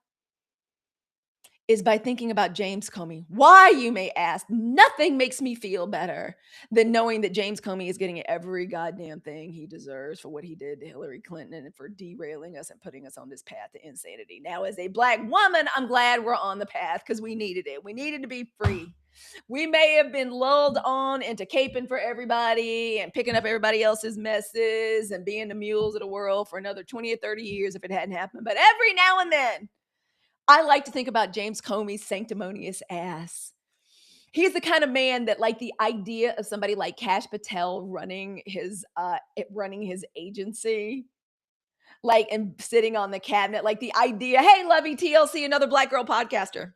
is by thinking about James Comey. Why, you may ask? Nothing makes me feel better than knowing that James Comey is getting every goddamn thing he deserves for what he did to Hillary Clinton and for derailing us and putting us on this path to insanity. Now, as a Black woman, I'm glad we're on the path because we needed it. We needed to be free. We may have been lulled on into caping for everybody and picking up everybody else's messes and being the mules of the world for another 20 or 30 years if it hadn't happened. But every now and then, I like to think about James Comey's sanctimonious ass. He's the kind of man that, like, the idea of somebody like Cash Patel running his agency, like, and sitting on the cabinet, like the idea, hey, Lovey TLC, another Black girl podcaster,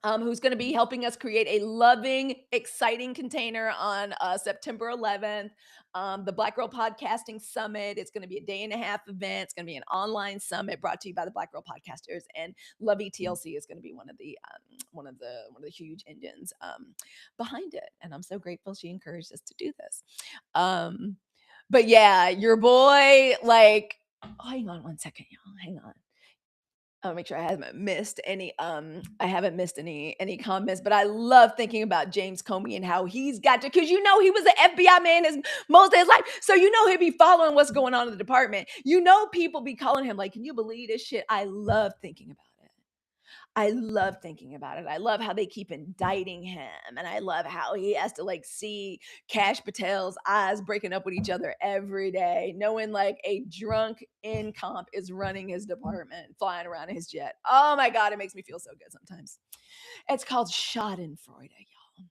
who's going to be helping us create a loving, exciting container on September 11th. The Black Girl Podcasting Summit. It's going to be a day and a half event. It's going to be an online summit brought to you by the Black Girl Podcasters, and Lovey TLC is going to be one of the huge engines behind it. And I'm so grateful she encouraged us to do this. But yeah, your boy, like, oh, hang on one second, y'all. Hang on. I'll make sure I haven't missed any comments, but I love thinking about James Comey and how he's got to, because he was an FBI man most of his life. So he'll be following what's going on in the department. People be calling him like, can you believe this shit? I love thinking about it. I love thinking about it. I love how they keep indicting him. And I love how he has to like see Cash Patel's eyes breaking up with each other every day, knowing like a drunk incomp is running his department, flying around in his jet. Oh my God, it makes me feel so good sometimes. It's called Schadenfreude, y'all.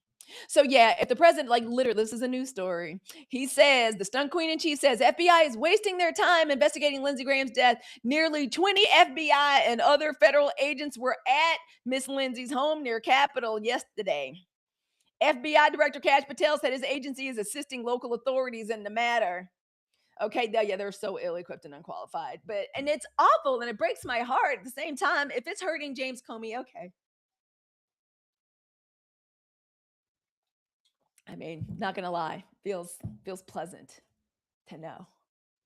So yeah, if the president, like literally, this is a news story. He says, the stunt queen in chief says FBI is wasting their time investigating Lindsey Graham's death. Nearly 20 FBI and other federal agents were at Miss Lindsay's home near Capitol yesterday. FBI Director Cash Patel said his agency is assisting local authorities in the matter. Okay, yeah, they're so ill-equipped and unqualified. And it's awful and it breaks my heart at the same time. If it's hurting James Comey, okay. I mean, not gonna lie, feels pleasant to know.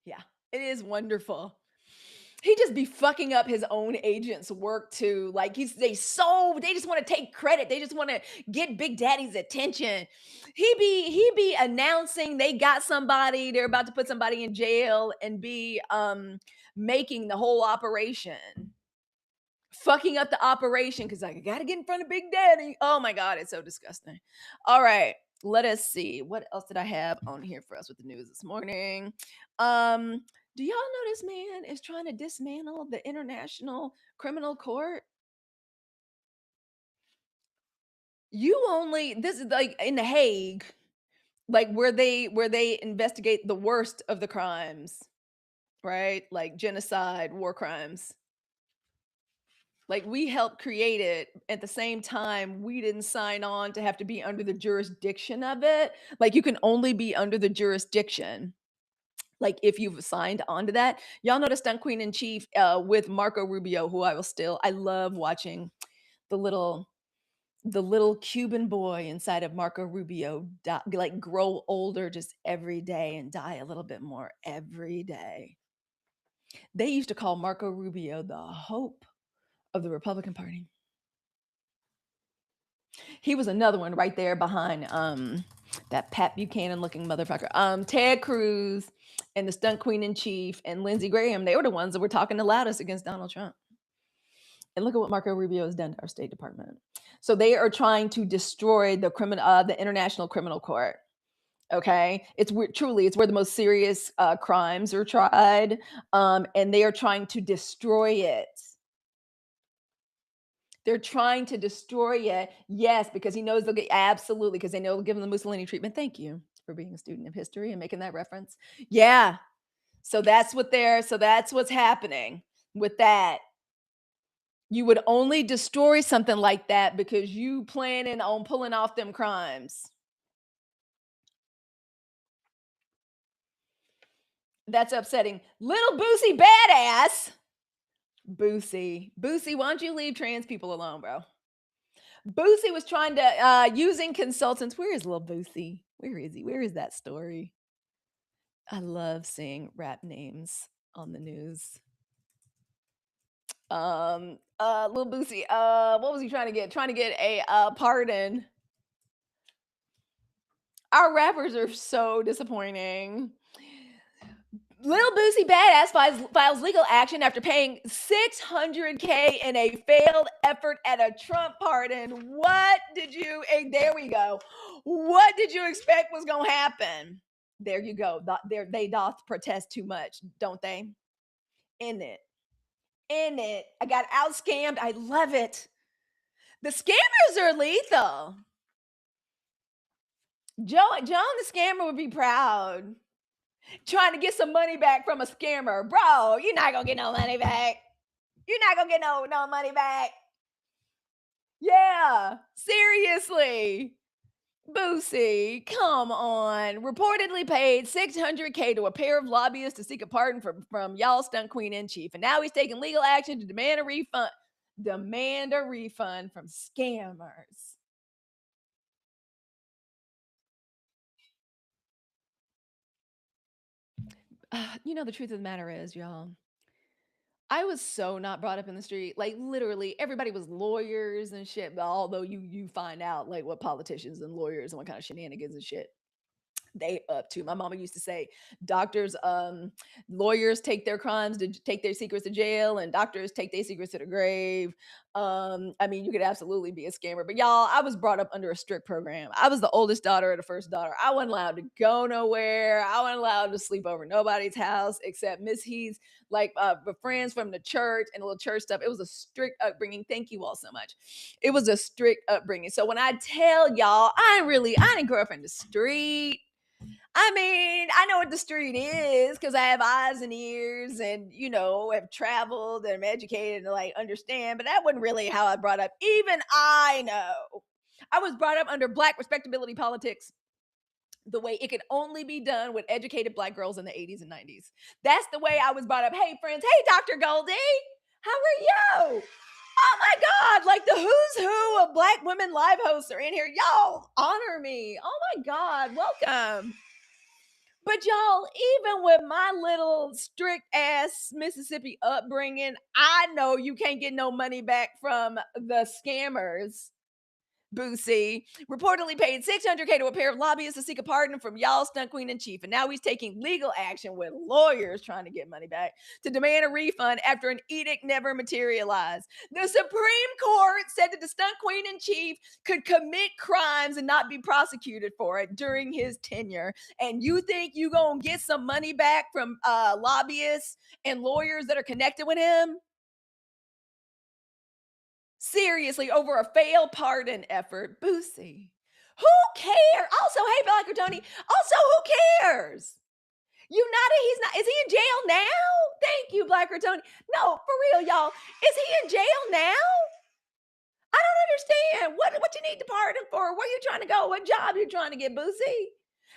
Yeah, it is wonderful. He just be fucking up his own agent's work too. Like they just want to take credit. They just want to get Big Daddy's attention. He be announcing they got somebody, they're about to put somebody in jail and be making the whole operation. Fucking up the operation because I gotta get in front of Big Daddy. Oh my God, it's so disgusting. All right, let us see. What else did I have on here for us with the news this morning? Do y'all know this man is trying to dismantle the International Criminal Court? This is like in The Hague, like where they investigate the worst of the crimes, right? Like genocide, war crimes. Like we helped create it at the same time we didn't sign on to have to be under the jurisdiction of it. Like you can only be under the jurisdiction like if you've signed on to that. Y'all know the stunt queen in chief with Marco Rubio, who I love watching the little the little Cuban boy inside of Marco Rubio like grow older just every day and die a little bit more every day. They used to call Marco Rubio the hope of the Republican Party. He was another one right there behind that Pat Buchanan looking motherfucker. Ted Cruz and the stunt queen in chief and Lindsey Graham, they were the ones that were talking the loudest against Donald Trump. And look at what Marco Rubio has done to our State Department. So they are trying to destroy the International Criminal Court. Okay, it's truly it's where the most serious crimes are tried, and they are trying to destroy it. They're trying to destroy it. Yes, because he knows they'll get absolutely because they know they'll give him the Mussolini treatment. Thank you for being a student of history and making that reference. Yeah. So that's what's happening with that. You would only destroy something like that because you planning on pulling off them crimes. That's upsetting. Little Boosie badass. Boosie. Boosie, why don't you leave trans people alone, bro? Boosie was trying to using consultants. Where is little Boosie? Where is he? Where is that story? I love seeing rap names on the news. Little Boosie, what was he trying to get? Trying to get a pardon. Our rappers are so disappointing. Little Boosie Badass files legal action after paying $600K in a failed effort at a Trump pardon. What did you? There we go. What did you expect was going to happen? There you go. They doth protest too much, don't they? In it. I got out scammed. I love it. The scammers are lethal. John the scammer would be proud. Trying to get some money back from a scammer. Bro, you're not gonna get no money back. You're not gonna get no money back. Yeah, seriously. Boosie, come on. Reportedly paid $600K to a pair of lobbyists to seek a pardon from y'all stunt queen in chief. And now he's taking legal action to demand a refund. Demand a refund from scammers. The truth of the matter is, y'all, I was so not brought up in the street. Like literally, everybody was lawyers and shit. Although you find out like what politicians and lawyers and what kind of shenanigans and shit they up to. My mama used to say doctors lawyers take their crimes to take their secrets to jail and doctors take their secrets to the grave. I mean, you could absolutely be a scammer, but y'all, I was brought up under a strict program. I was the oldest daughter of the first daughter. I wasn't allowed to go nowhere. I wasn't allowed to sleep over nobody's house except Miss Heath's, like friends from the church and a little church stuff. It was a strict upbringing. Thank you all so much. It was a strict upbringing. So when I tell y'all, I didn't grow up in the street. I mean, I know what the street is because I have eyes and ears and, have traveled and I'm educated and like understand, but that wasn't really how I brought up. Even I know. I was brought up under Black respectability politics the way it could only be done with educated Black girls in the 80s and 90s. That's the way I was brought up. Hey, friends. Hey, Dr. Goldie. How are you? Oh my God, like the who's who of Black women live hosts are in here. Y'all honor me. Oh my God, welcome. But y'all, even with my little strict ass Mississippi upbringing, I know you can't get no money back from the scammers. Boosie reportedly paid $600K to a pair of lobbyists to seek a pardon from y'all stunt queen in chief. And now he's taking legal action with lawyers trying to get money back to demand a refund after an edict never materialized. The Supreme Court said that the stunt queen in chief could commit crimes and not be prosecuted for it during his tenure. And you think you gonna get some money back from lobbyists and lawyers that are connected with him? Seriously, over a failed pardon effort. Boosie. Who cares? Also, hey, Black Tony. Also, who cares? He's not. Is he in jail now? Thank you, Black Tony. No, for real, y'all. Is he in jail now? I don't understand. What you need to pardon for? Where you trying to go? What job you trying to get, Boosie?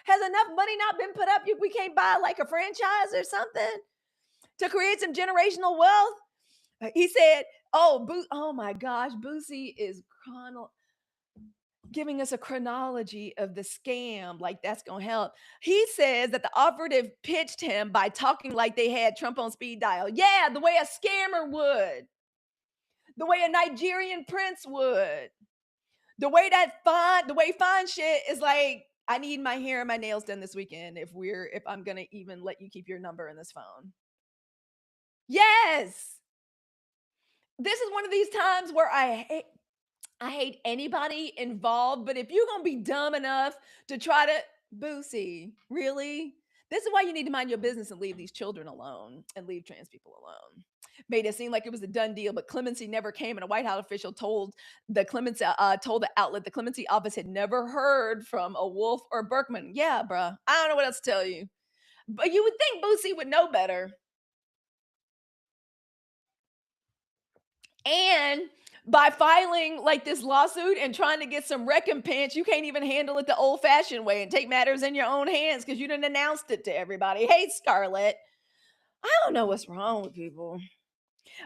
Has enough money not been put up? We can't buy like a franchise or something to create some generational wealth? He said, oh my gosh, Boosie is giving us a chronology of the scam, like that's gonna help. He says that the operative pitched him by talking like they had Trump on speed dial. Yeah, the way a scammer would, the way a Nigerian prince would, the way fine shit is like, I need my hair and my nails done this weekend if I'm gonna even let you keep your number in this phone. Yes. This is one of these times where I hate anybody involved, but if you're gonna be dumb enough to try to Boosie, really? This is why you need to mind your business and leave these children alone and leave trans people alone. Made it seem like it was a done deal, but clemency never came. And a White House official told the outlet the clemency office had never heard from a Wolf or Berkman. Yeah, bruh. I don't know what else to tell you. But you would think Boosie would know better. And by filing like this lawsuit and trying to get some recompense, you can't even handle it the old fashioned way and take matters in your own hands because you didn't announced it to everybody. Hey, Scarlett, I don't know what's wrong with people.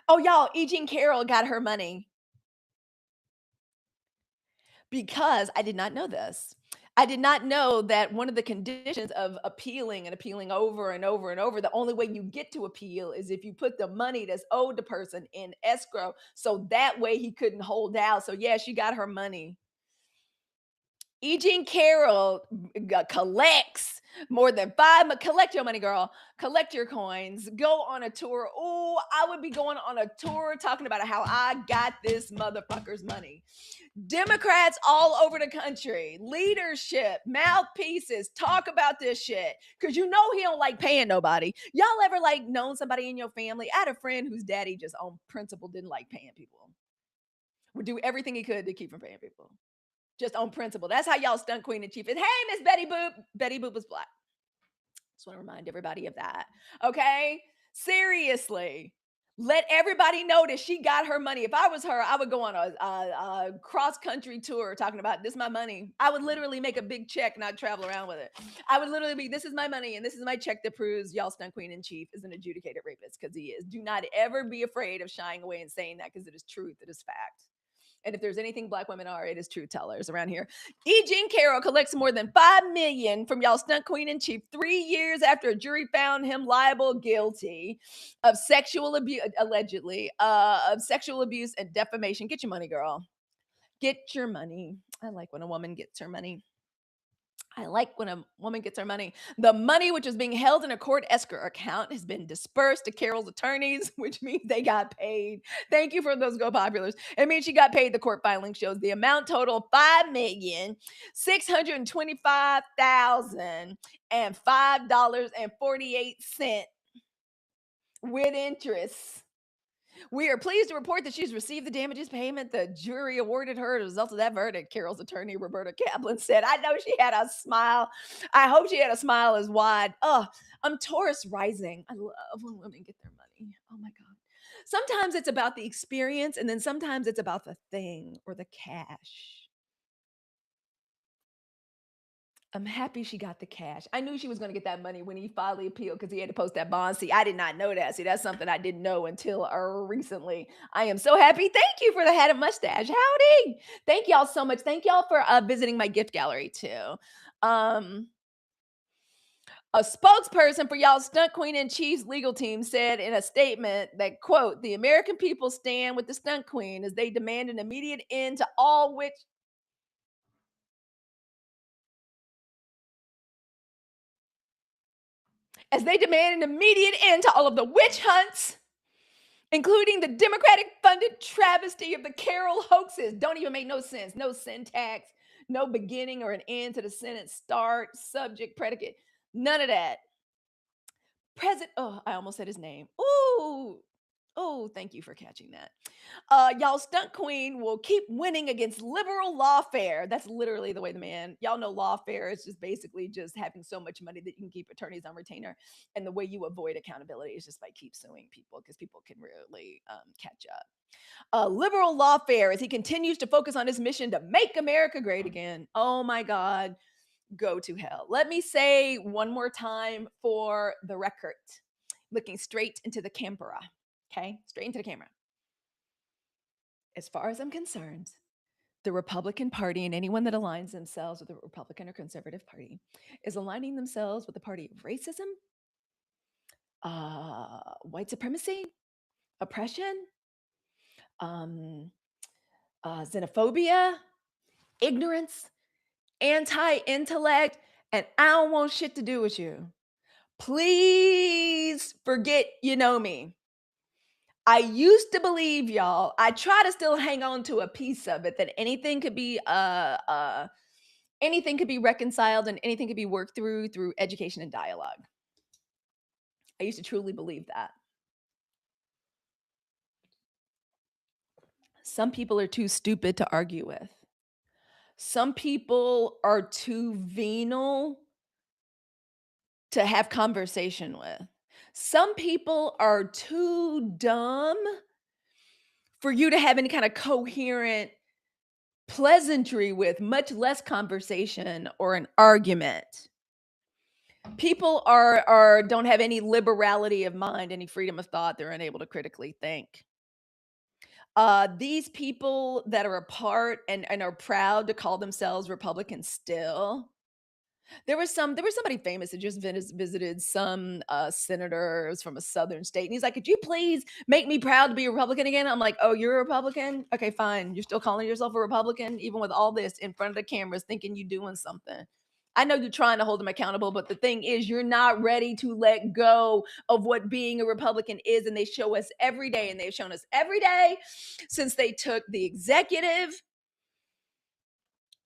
Oh, y'all, E. Jean Carroll got her money because I did not know this. I did not know that one of the conditions of appealing and appealing over and over and over, the only way you get to appeal is if you put the money that's owed the person in escrow. So that way he couldn't hold out. So, yeah, she got her money. E. Jean Carroll collects more than collect your money, girl. Collect your coins. Go on a tour. Oh, I would be going on a tour talking about how I got this motherfucker's money. Democrats all over the country, leadership, mouthpieces, talk about this shit. Cause you know he don't like paying nobody. Y'all ever like known somebody in your family? I had a friend whose daddy just on principle didn't like paying people. Would do everything he could to keep from paying people. Just on principle. That's how y'all stunt queen and chief is. Hey, Miss Betty Boop. Betty Boop was black. Just want to remind everybody of that. Okay? Seriously. Let everybody know that she got her money. If I was her, I would go on a cross country tour talking about this is my money. I would literally make a big check and I'd travel around with it. I would literally be, this is my money and this is my check that proves y'all stunt queen in chief is an adjudicated rapist because he is. Do not ever be afraid of shying away and saying that because it is truth. It is fact. And if there's anything black women are, it is truth tellers around here. E. Jean Carroll collects more than $5 million from y'all stunt queen in chief 3 years after a jury found him liable guilty of sexual abuse, allegedly, of sexual abuse and defamation. Get your money, girl. Get your money. I like when a woman gets her money. I like when a woman gets her money. The money which is being held in a court escrow account has been dispersed to Carol's attorneys, which means they got paid. Thank you for those Go Populars. It means she got paid. The court filing shows the amount total $5,625,005.48 with interest. We are pleased to report that she's received the damages payment the jury awarded her as a result of that verdict. Carol's attorney, Roberta Kaplan, said, I know she had a smile. I hope she had a smile as wide. Oh, I'm Taurus rising. I love when women get their money. Oh my God. Sometimes it's about the experience, and then sometimes it's about the thing or the cash. I'm happy she got the cash. I knew she was going to get that money when he finally appealed because he had to post that bond. See, I did not know that. See, that's something I didn't know until recently. I am so happy. Thank you for the hat and mustache. Howdy. Thank y'all so much. Thank y'all for visiting my gift gallery too. Um, a spokesperson for y'all stunt queen and chief's legal team said in a statement that, quote, the American people stand with the stunt queen as they demand an immediate end to all which as they demand an immediate end to all of the witch hunts, including the Democratic funded travesty of the Carroll hoaxes. Don't even make no sense. No syntax, no beginning or an end to the sentence, start, subject, predicate. None of that. I almost said his name. Ooh. Oh, thank you for catching that. Y'all stunt queen will keep winning against liberal lawfare. That's literally the way the man. Y'all know lawfare is just basically just having so much money that you can keep attorneys on retainer. And the way you avoid accountability is just by keep suing people because people can really catch up. Liberal lawfare as he continues to focus on his mission to make America great again. Oh my God, go to hell. Let me say one more time for the record, looking straight into the camera. Okay, straight into the camera. As far as I'm concerned, the Republican Party and anyone that aligns themselves with the Republican or Conservative Party is aligning themselves with the party of racism, white supremacy, oppression, um, xenophobia, ignorance, anti-intellect, and I don't want shit to do with you. Please forget you know me. I used to believe, y'all, I try to still hang on to a piece of it, that anything could be reconciled and anything could be worked through education and dialogue. I used to truly believe that. Some people are too stupid to argue with. Some people are too venal to have conversation with. Some people are too dumb for you to have any kind of coherent pleasantry with, much less conversation or an argument. People are don't have any liberality of mind, any freedom of thought. They're unable to critically think. These people that are apart and are proud to call themselves Republicans still. There was somebody famous that just visited some senators from a southern state, and he's like, "Could you please make me proud to be a Republican again?" I'm like, "Oh, you're a Republican? Okay, fine. You're still calling yourself a Republican, even with all this in front of the cameras, thinking you're doing something." I know you're trying to hold them accountable, but the thing is, you're not ready to let go of what being a Republican is, and they show us every day, and they've shown us every day since they took the executive,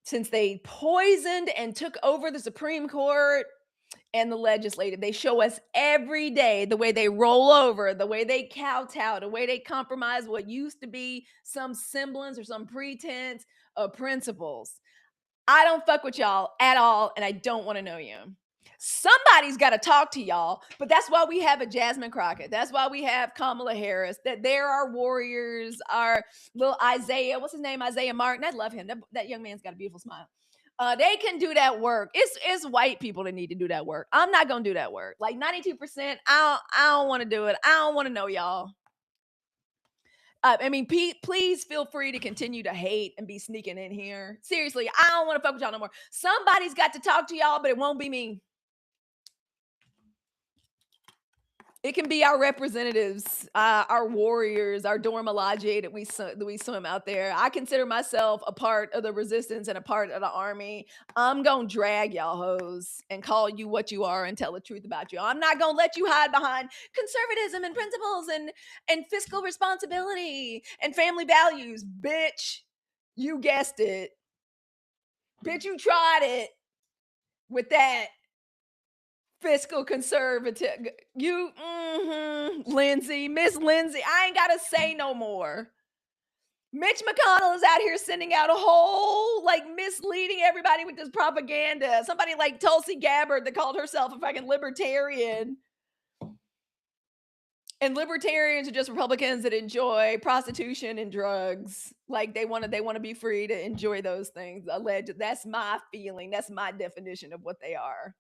since they poisoned and took over the Supreme Court and the legislative. They show us every day the way they roll over, the way they kowtow, the way they compromise what used to be some semblance or some pretense of principles. I don't fuck with y'all at all, and I don't want to know you. Somebody's got to talk to y'all, but that's why we have a Jasmine Crockett. That's why we have Kamala Harris. That there are warriors, our little Isaiah. What's his name? Isaiah Martin. I love him. That young man's got a beautiful smile. They can do that work. It's white people that need to do that work. I'm not gonna do that work. Like 92%, I don't want to do it. I don't want to know y'all. I mean, please feel free to continue to hate and be sneaking in here. Seriously, I don't want to fuck with y'all no more. Somebody's got to talk to y'all, but it won't be me. It can be our representatives, our warriors, our Dora Milaje that we swim out there. I consider myself a part of the resistance and a part of the army. I'm gonna drag y'all hoes and call you what you are and tell the truth about you. I'm not gonna let you hide behind conservatism and principles and fiscal responsibility and family values. Bitch, you guessed it. Bitch, you tried it with that fiscal conservative. You, Lindsay, Miss Lindsay, I ain't gotta say no more. Mitch McConnell is out here sending out a whole, like, misleading everybody with this propaganda. Somebody like Tulsi Gabbard that called herself a fucking libertarian. And libertarians are just Republicans that enjoy prostitution and drugs. Like they want to be free to enjoy those things. Alleged. That's my feeling. That's my definition of what they are.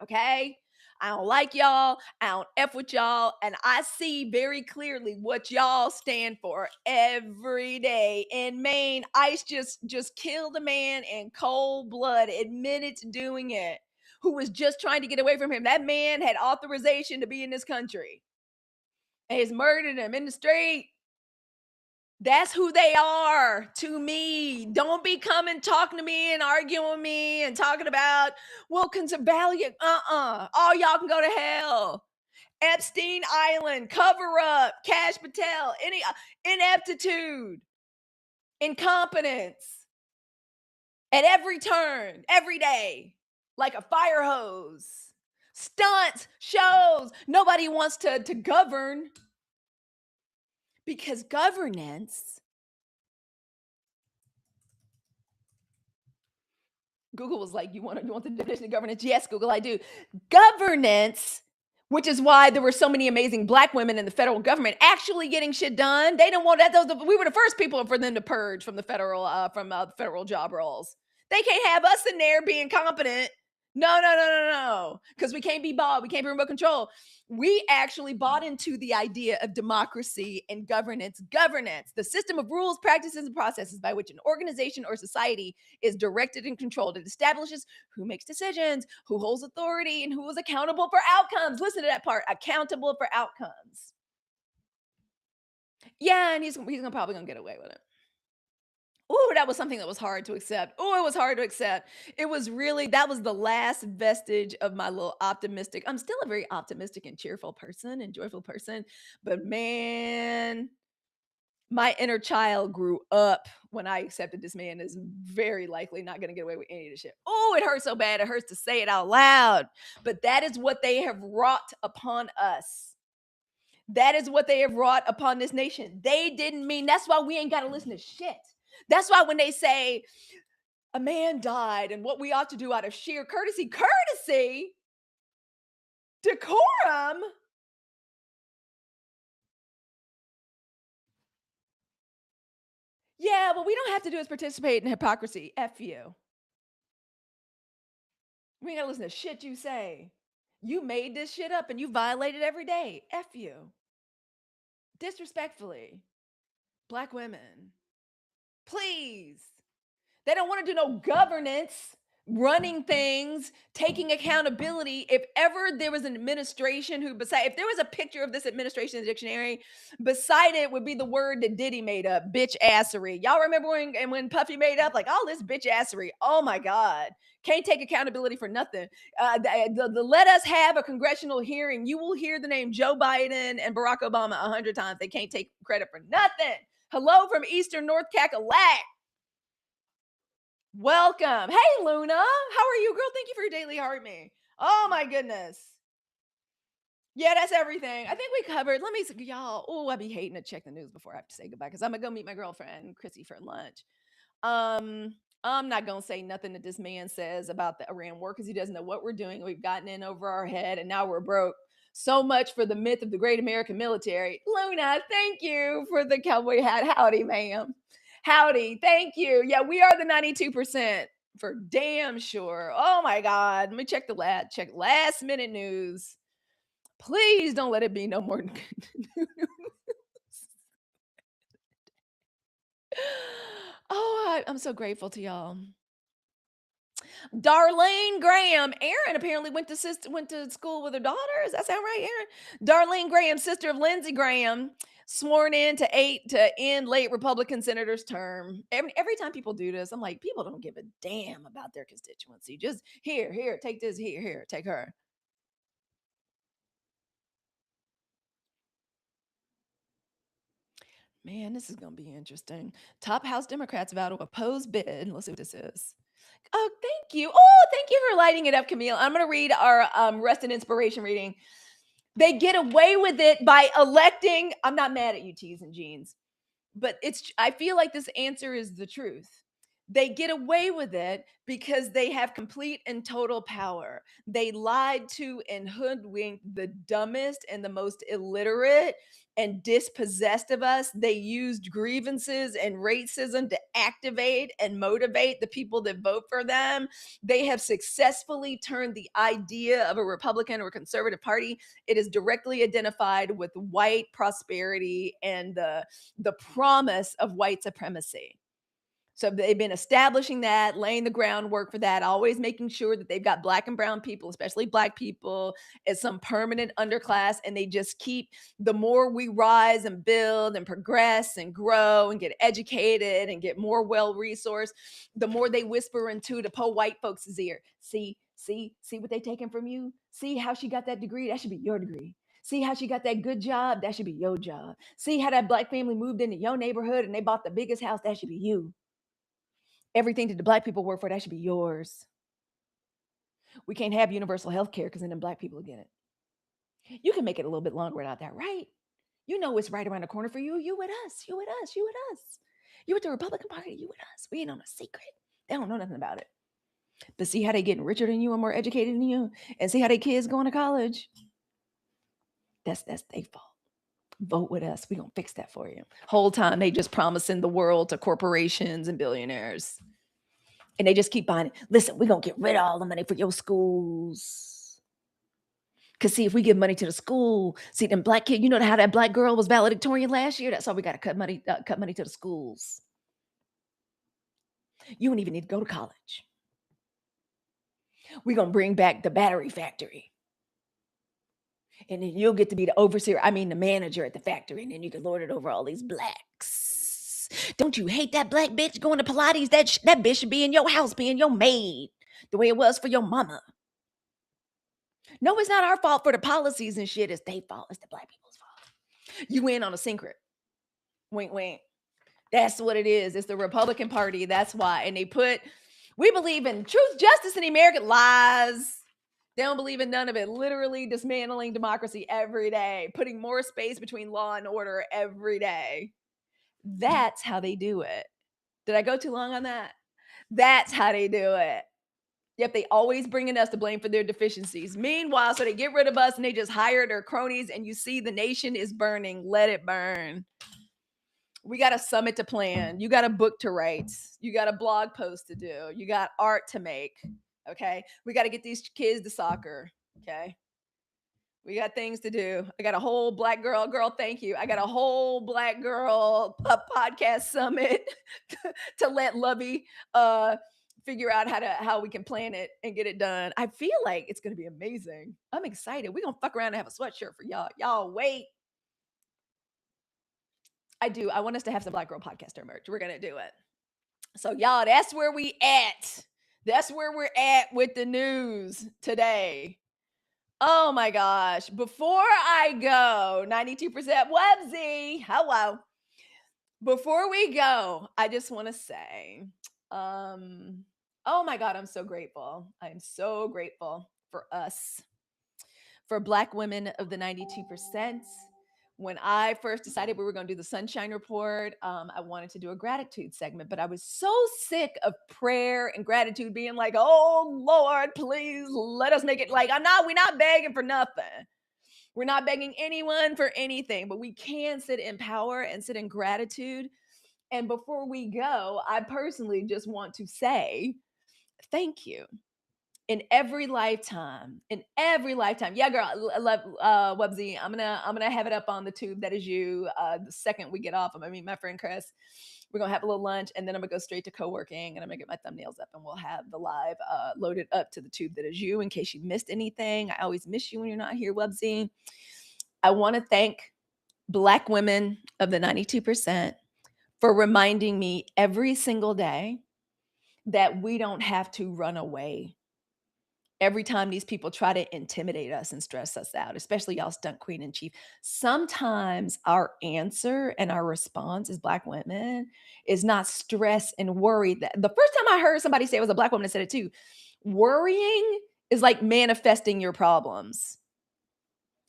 Okay? I don't like y'all. I don't F with y'all. And I see very clearly what y'all stand for every day. In Maine, ICE just killed a man in cold blood, admitted to doing it, who was just trying to get away from him. That man had authorization to be in this country. And he's murdered him in the street. That's who they are to me. Don't be coming talking to me and arguing with me and talking about, well, value. All y'all can go to hell. Epstein Island, cover up, Cash Patel, any ineptitude, incompetence at every turn, every day, like a fire hose. Stunts, shows. Nobody wants to govern. Because governance, Google was like, you want the definition of governance? Yes, Google, I do. Governance, which is why there were so many amazing Black women in the federal government actually getting shit done. They didn't want that. We were the first people for them to purge from the federal job roles. They can't have us in there being competent, No. Because we can't be bought. We can't be remote control. We actually bought into the idea of democracy and governance. Governance, the system of rules, practices, and processes by which an organization or society is directed and controlled. It establishes who makes decisions, who holds authority, and who is accountable for outcomes. Listen to that part, accountable for outcomes. Yeah, and he's probably gonna get away with it. Oh, that was something that was hard to accept. Oh, it was hard to accept. It was really that was the last vestige of my little optimistic. I'm still a very optimistic and cheerful person and joyful person, but man, my inner child grew up when I accepted this man is very likely not going to get away with any of this shit. Oh, it hurts so bad. It hurts to say it out loud. But that is what they have wrought upon us. That is what they have wrought upon this nation. They didn't mean that's why we ain't got to listen to shit. That's why when they say a man died and what we ought to do out of sheer courtesy, decorum. Yeah, what we don't have to do is participate in hypocrisy. F you. We ain't gotta listen to shit you say. You made this shit up and you violate it every day. F you. Disrespectfully. Black women. Please. They don't want to do no governance, running things, taking accountability. If ever there was an administration who, beside, if there was a picture of this administration in the dictionary, beside it would be the word that Diddy made up, bitch assery. Y'all remember when Puffy made up like all this bitch assery? Oh my God. Can't take accountability for nothing. Let us have a congressional hearing. You will hear the name Joe Biden and Barack Obama 100 times. They can't take credit for nothing. Hello from Eastern North Cackalack. Welcome. Hey, Luna. How are you, girl? Thank you for your daily heart me. Oh, my goodness. Yeah, that's everything. I think we covered. Let me see, y'all. Oh, I be hating to check the news before I have to say goodbye because I'm going to go meet my girlfriend, Chrissy, for lunch. Um, I'm not going to say nothing that this man says about the Iran war because he doesn't know what we're doing. We've gotten in over our head and now we're broke. So much for the myth of the great American military. Luna, thank you for the cowboy hat. Howdy, ma'am. Howdy. Thank you. Yeah, we are the 92% for damn sure. Oh my God. Let me check last minute news. Please don't let it be no more. I'm so grateful to y'all. Darlene Graham. Aaron apparently went to school with her daughter. Does that sound right, Aaron? Darlene Graham, sister of Lindsay Graham, sworn in to end late Republican senator's term. Every time people do this, I'm like, people don't give a damn about their constituency. Just here, take this, here, take her. Man, this is gonna be interesting. Top House Democrats vow to oppose bid. Let's see what this is. Oh, thank you. Oh, thank you for lighting it up, Camille. I'm going to read our rest and inspiration reading. They get away with it by electing. I'm not mad at you, T's and Jeans, but I feel like this answer is the truth. They get away with it because they have complete and total power. They lied to and hoodwinked the dumbest and the most illiterate and dispossessed of us. They used grievances and racism to activate and motivate the people that vote for them. They have successfully turned the idea of a Republican or conservative party. It is directly identified with white prosperity and the promise of white supremacy. So they've been establishing that, laying the groundwork for that, always making sure that they've got black and brown people, especially black people, as some permanent underclass. And they just keep, the more we rise and build and progress and grow and get educated and get more well-resourced, the more they whisper into the poor white folks' ear. See what they taking from you? See how she got that degree? That should be your degree. See how she got that good job? That should be your job. See how that black family moved into your neighborhood and they bought the biggest house? That should be you. Everything that the black people work for, that should be yours. We can't have universal health care because then the black people will get it. You can make it a little bit longer without that, right? You know it's right around the corner for you. You with us. You with us. You with us. You with the Republican Party. You with us. We ain't on a secret. They don't know nothing about it. But see how they getting richer than you and more educated than you, and see how their kids going to college. That's their fault. Vote with us. We gonna fix that for you. Whole time they just promising the world to corporations and billionaires. And they just keep buying it. Listen, we're going to get rid of all the money for your schools. Because see, if we give money to the school, see them black kid, you know how that black girl was valedictorian last year? That's why we got to cut money to the schools. You don't even need to go to college. We're going to bring back the battery factory. And then you'll get to be the overseer, the manager at the factory. And then you can lord it over all these blacks. Don't you hate that black bitch going to Pilates? That bitch should be in your house being your maid the way it was for your mama. No, it's not our fault for the policies and shit. It's their fault. It's the black people's fault. You in on a secret. Wink, wink. That's what it is. It's the Republican Party. That's why. And we believe in truth, justice, and the American lies. They don't believe in none of it. Literally dismantling democracy every day, putting more space between law and order every day. That's how they do it. Did I go too long on that? That's how they do it. Yep, they always bringing us to blame for their deficiencies. Meanwhile, so they get rid of us and they just hire their cronies, and you see the nation is burning. Let it burn. We got a summit to plan. You got a book to write. You got a blog post to do. You got art to make. Okay. We got to get these kids to soccer. Okay. We got things to do. I got a whole black girl. Thank you. I got a whole black girl podcast summit to let Lovey figure out how we can plan it and get it done. I feel like it's going to be amazing. I'm excited. We're going to fuck around and have a sweatshirt for y'all. Y'all wait. I do. I want us to have some black girl podcaster merch. We're going to do it. So y'all, that's where we at. That's where we're at with the news today. Oh my gosh. Before I go, 92% Websy. Hello. Before we go, I just want to say, oh my God, I'm so grateful. I'm so grateful for us, for Black women of the 92%. When I first decided we were going to do the Sunshine Report, I wanted to do a gratitude segment, but I was so sick of prayer and gratitude being like, oh Lord, please let us make it. Like, we're not begging for nothing. We're not begging anyone for anything, but we can sit in power and sit in gratitude. And before we go, I personally just want to say thank you. In every lifetime. Yeah, girl, I love Websy. I'm gonna have it up on the tube. That is you. The second we get off, I'm gonna meet my friend Chris. We're gonna have a little lunch, and then I'm gonna go straight to co-working, and I'm gonna get my thumbnails up, and we'll have the live loaded up to the tube that is you. In case you missed anything, I always miss you when you're not here, Websy. I want to thank Black women of the 92% for reminding me every single day that we don't have to run away every time these people try to intimidate us and stress us out, especially y'all stunt queen in chief. Sometimes our answer and our response as Black women is not stress and worry. That the first time I heard somebody say, it was a Black woman that said it too, worrying is like manifesting your problems.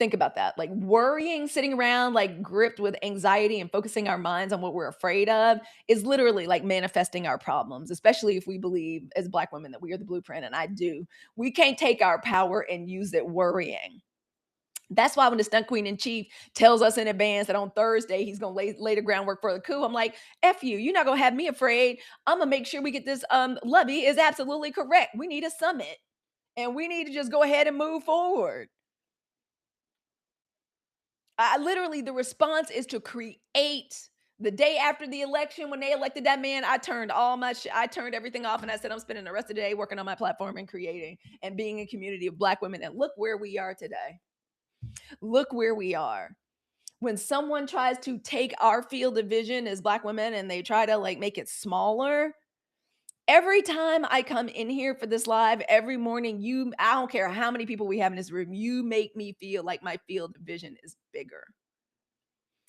Think about that. Like worrying, sitting around like gripped with anxiety and focusing our minds on what we're afraid of is literally like manifesting our problems, especially if we believe as Black women that we are the blueprint. And I do. We can't take our power and use it worrying. That's why when the stunt queen in chief tells us in advance that on Thursday he's going to lay the groundwork for the coup, I'm like, F you. You're not going to have me afraid. I'm going to make sure we get this. Lovey is absolutely correct. We need a summit and we need to just go ahead and move forward. Literally, the response is to create. The day after the election, when they elected that man, I turned everything off, and I said, I'm spending the rest of the day working on my platform and creating and being a community of Black women. And look where we are today. Look where we are. When someone tries to take our field of vision as Black women and they try to like make it smaller, every time I come in here for this live, every morning, I don't care how many people we have in this room, you make me feel like my field of vision is bigger.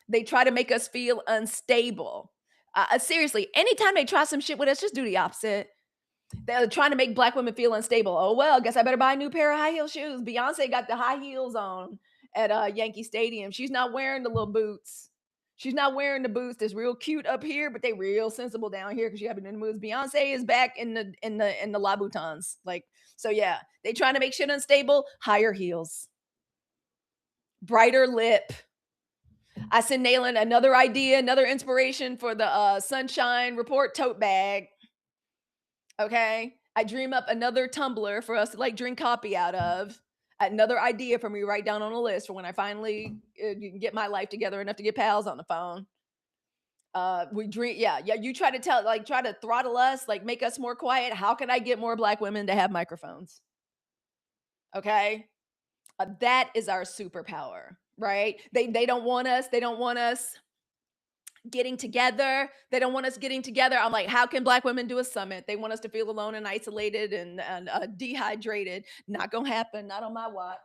They try to make us feel unstable. Seriously, anytime they try some shit with us, just do the opposite. They're trying to make Black women feel unstable. Oh, well, guess I better buy a new pair of high heel shoes. Beyonce got the high heels on at Yankee Stadium. She's not wearing the little boots. She's not wearing the boots that's real cute up here, but they real sensible down here because she having in the moods. Beyonce is back in the Louboutins. Like, so yeah, they trying to make shit unstable. Higher heels, brighter lip. I sent Naylin another idea, another inspiration for the Sunshine Report tote bag. Okay. I dream up another tumbler for us to like drink coffee out of. Another idea for me to write down on a list for when I finally get my life together enough to get pals on the phone. We dream, yeah, yeah. You try to tell, like, try to throttle us, like, make us more quiet. How can I get more black women to have microphones? Okay, that is our superpower, right? They don't want us. They don't want us getting together. They don't want us getting together. I'm like, how can black women do a summit? They want us to feel alone and isolated and dehydrated. Not gonna happen. Not on my watch.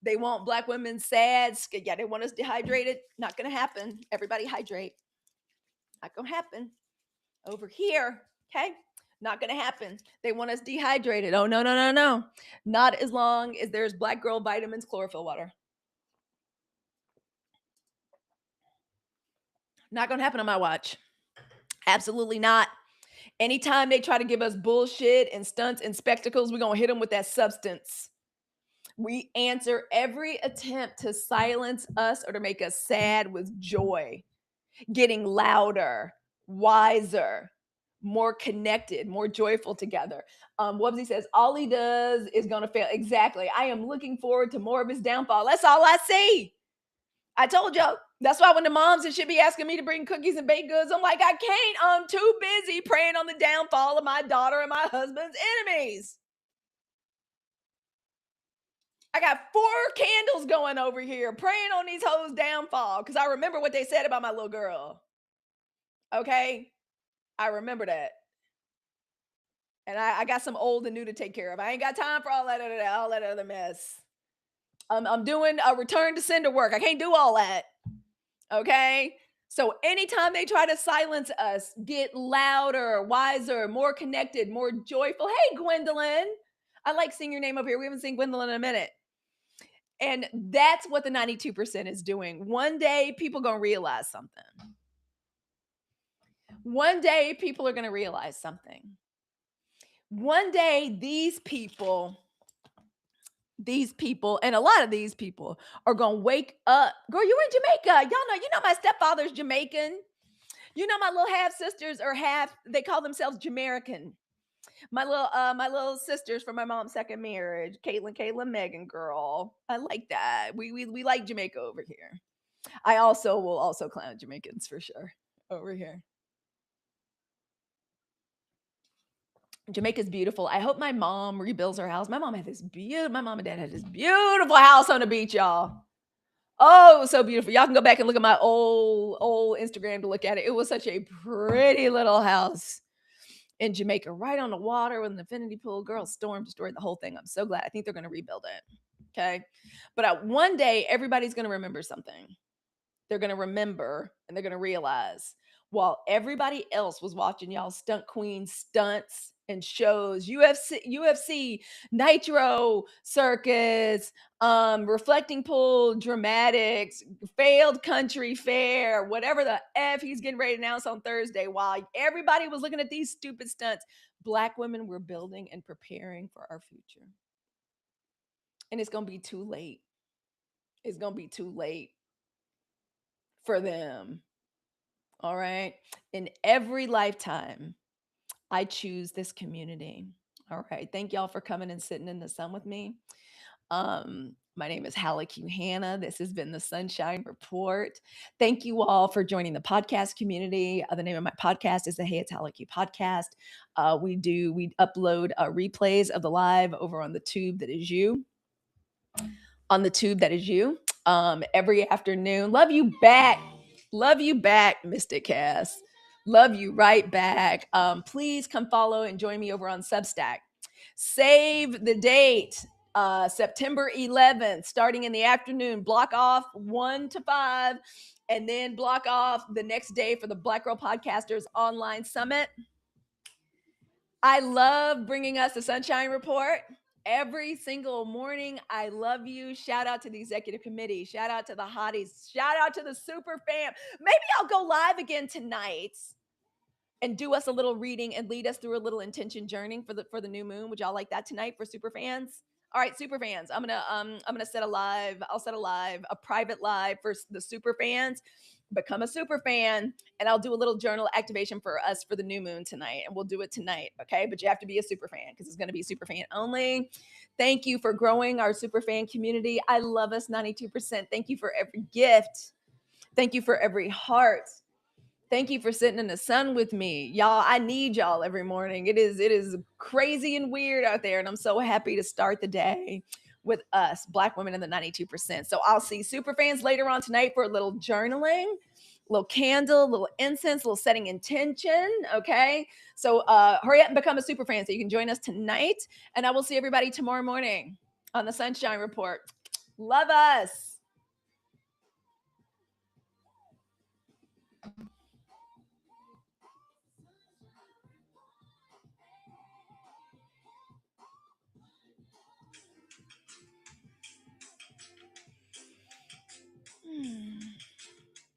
They want black women sad. Yeah, they want us dehydrated. Not gonna happen. Everybody hydrate. Not gonna happen over here. Okay. Not gonna happen. They want us dehydrated. Oh no, no, no, no. Not as long as there's black girl vitamins, chlorophyll water. Not gonna happen on my watch. Absolutely not. Anytime they try to give us bullshit and stunts and spectacles, we're going to hit them with that substance. We answer every attempt to silence us or to make us sad with joy, getting louder, wiser, more connected, more joyful together. Wubsy says, all he does is going to fail. Exactly. I am looking forward to more of his downfall. That's all I see. I told y'all. That's why when the moms and should be asking me to bring cookies and baked goods, I'm like, I can't. I'm too busy praying on the downfall of my daughter and my husband's enemies. I got 4 candles going over here praying on these hoes' downfall because I remember what they said about my little girl. Okay? I remember that. And I got some old and new to take care of. I ain't got time for all that other mess. I'm doing a return to sender work. I can't do all that. Okay. So anytime they try to silence us, get louder, wiser, more connected, more joyful. Hey, Gwendolyn. I like seeing your name up here. We haven't seen Gwendolyn in a minute. And that's what the 92% is doing. One day, people going to realize something. One day, people are going to realize something. One day, these people, and a lot of these people are going to wake up. Girl, you in Jamaica. You know my stepfather's Jamaican. You know, my little half sisters are they call themselves Jamaican. My little sisters from my mom's second marriage, Caitlin, Megan, girl. I like that. We like Jamaica over here. I also will also clown Jamaicans for sure over here. Jamaica's beautiful. I hope my mom rebuilds her house. My mom and dad had this beautiful house on the beach, y'all. Oh, so beautiful. Y'all can go back and look at my old Instagram to look at it. It was such a pretty little house in Jamaica, right on the water with an infinity pool. Girl, storm destroyed the whole thing. I'm so glad. I think they're going to rebuild it. Okay. But one day, everybody's going to remember something. They're going to remember and they're going to realize while everybody else was watching y'all stunt queen stunts and shows, UFC, Nitro Circus, Reflecting Pool, Dramatics, Failed Country Fair, whatever the F he's getting ready to announce on Thursday, while everybody was looking at these stupid stunts, black women were building and preparing for our future. And it's going to be too late. It's going to be too late for them. All right. In every lifetime, I choose this community. All right. Thank y'all for coming and sitting in the sun with me. My name is Halicue Hannah. This has been the Sunshine Report. Thank you all for joining the podcast community. The name of my podcast is the Hey It's Halicue podcast. We upload replays of the live over on the tube that is you. Every afternoon. Love you back. Love you back, Mystic Cass. Love you right back. Please come follow and join me over on Substack. Save the date, September 11th, starting in the afternoon. Block off 1 to 5, and then block off the next day for the Black Girl Podcasters Online Summit. I love bringing us the Sunshine Report every single morning. I love you. Shout out to the executive committee. Shout out to the hotties. Shout out to the super fam. Maybe I'll go live again tonight and do us a little reading and lead us through a little intention journey for the new moon. Would y'all like that tonight for super fans? All right, super fans. I'm gonna set a live. I'll set a private live for the super fans. become a super fan, and I'll do a little journal activation for us for the new moon tonight, and we'll do it tonight, okay? But you have to be a super fan because it's going to be super fan only. Thank you for growing our super fan community. I love us 92%. Thank you for every gift. Thank you for every heart. Thank you for sitting in the sun with me. Y'all, I need y'all every morning. It is crazy and weird out there, and I'm so happy to start the day with us, Black women in the 92%. So I'll see super fans later on tonight for a little journaling, little candle, little incense, little setting intention, okay? So hurry up and become a super fan so you can join us tonight, and I will see everybody tomorrow morning on the Sunshine Report. Love us.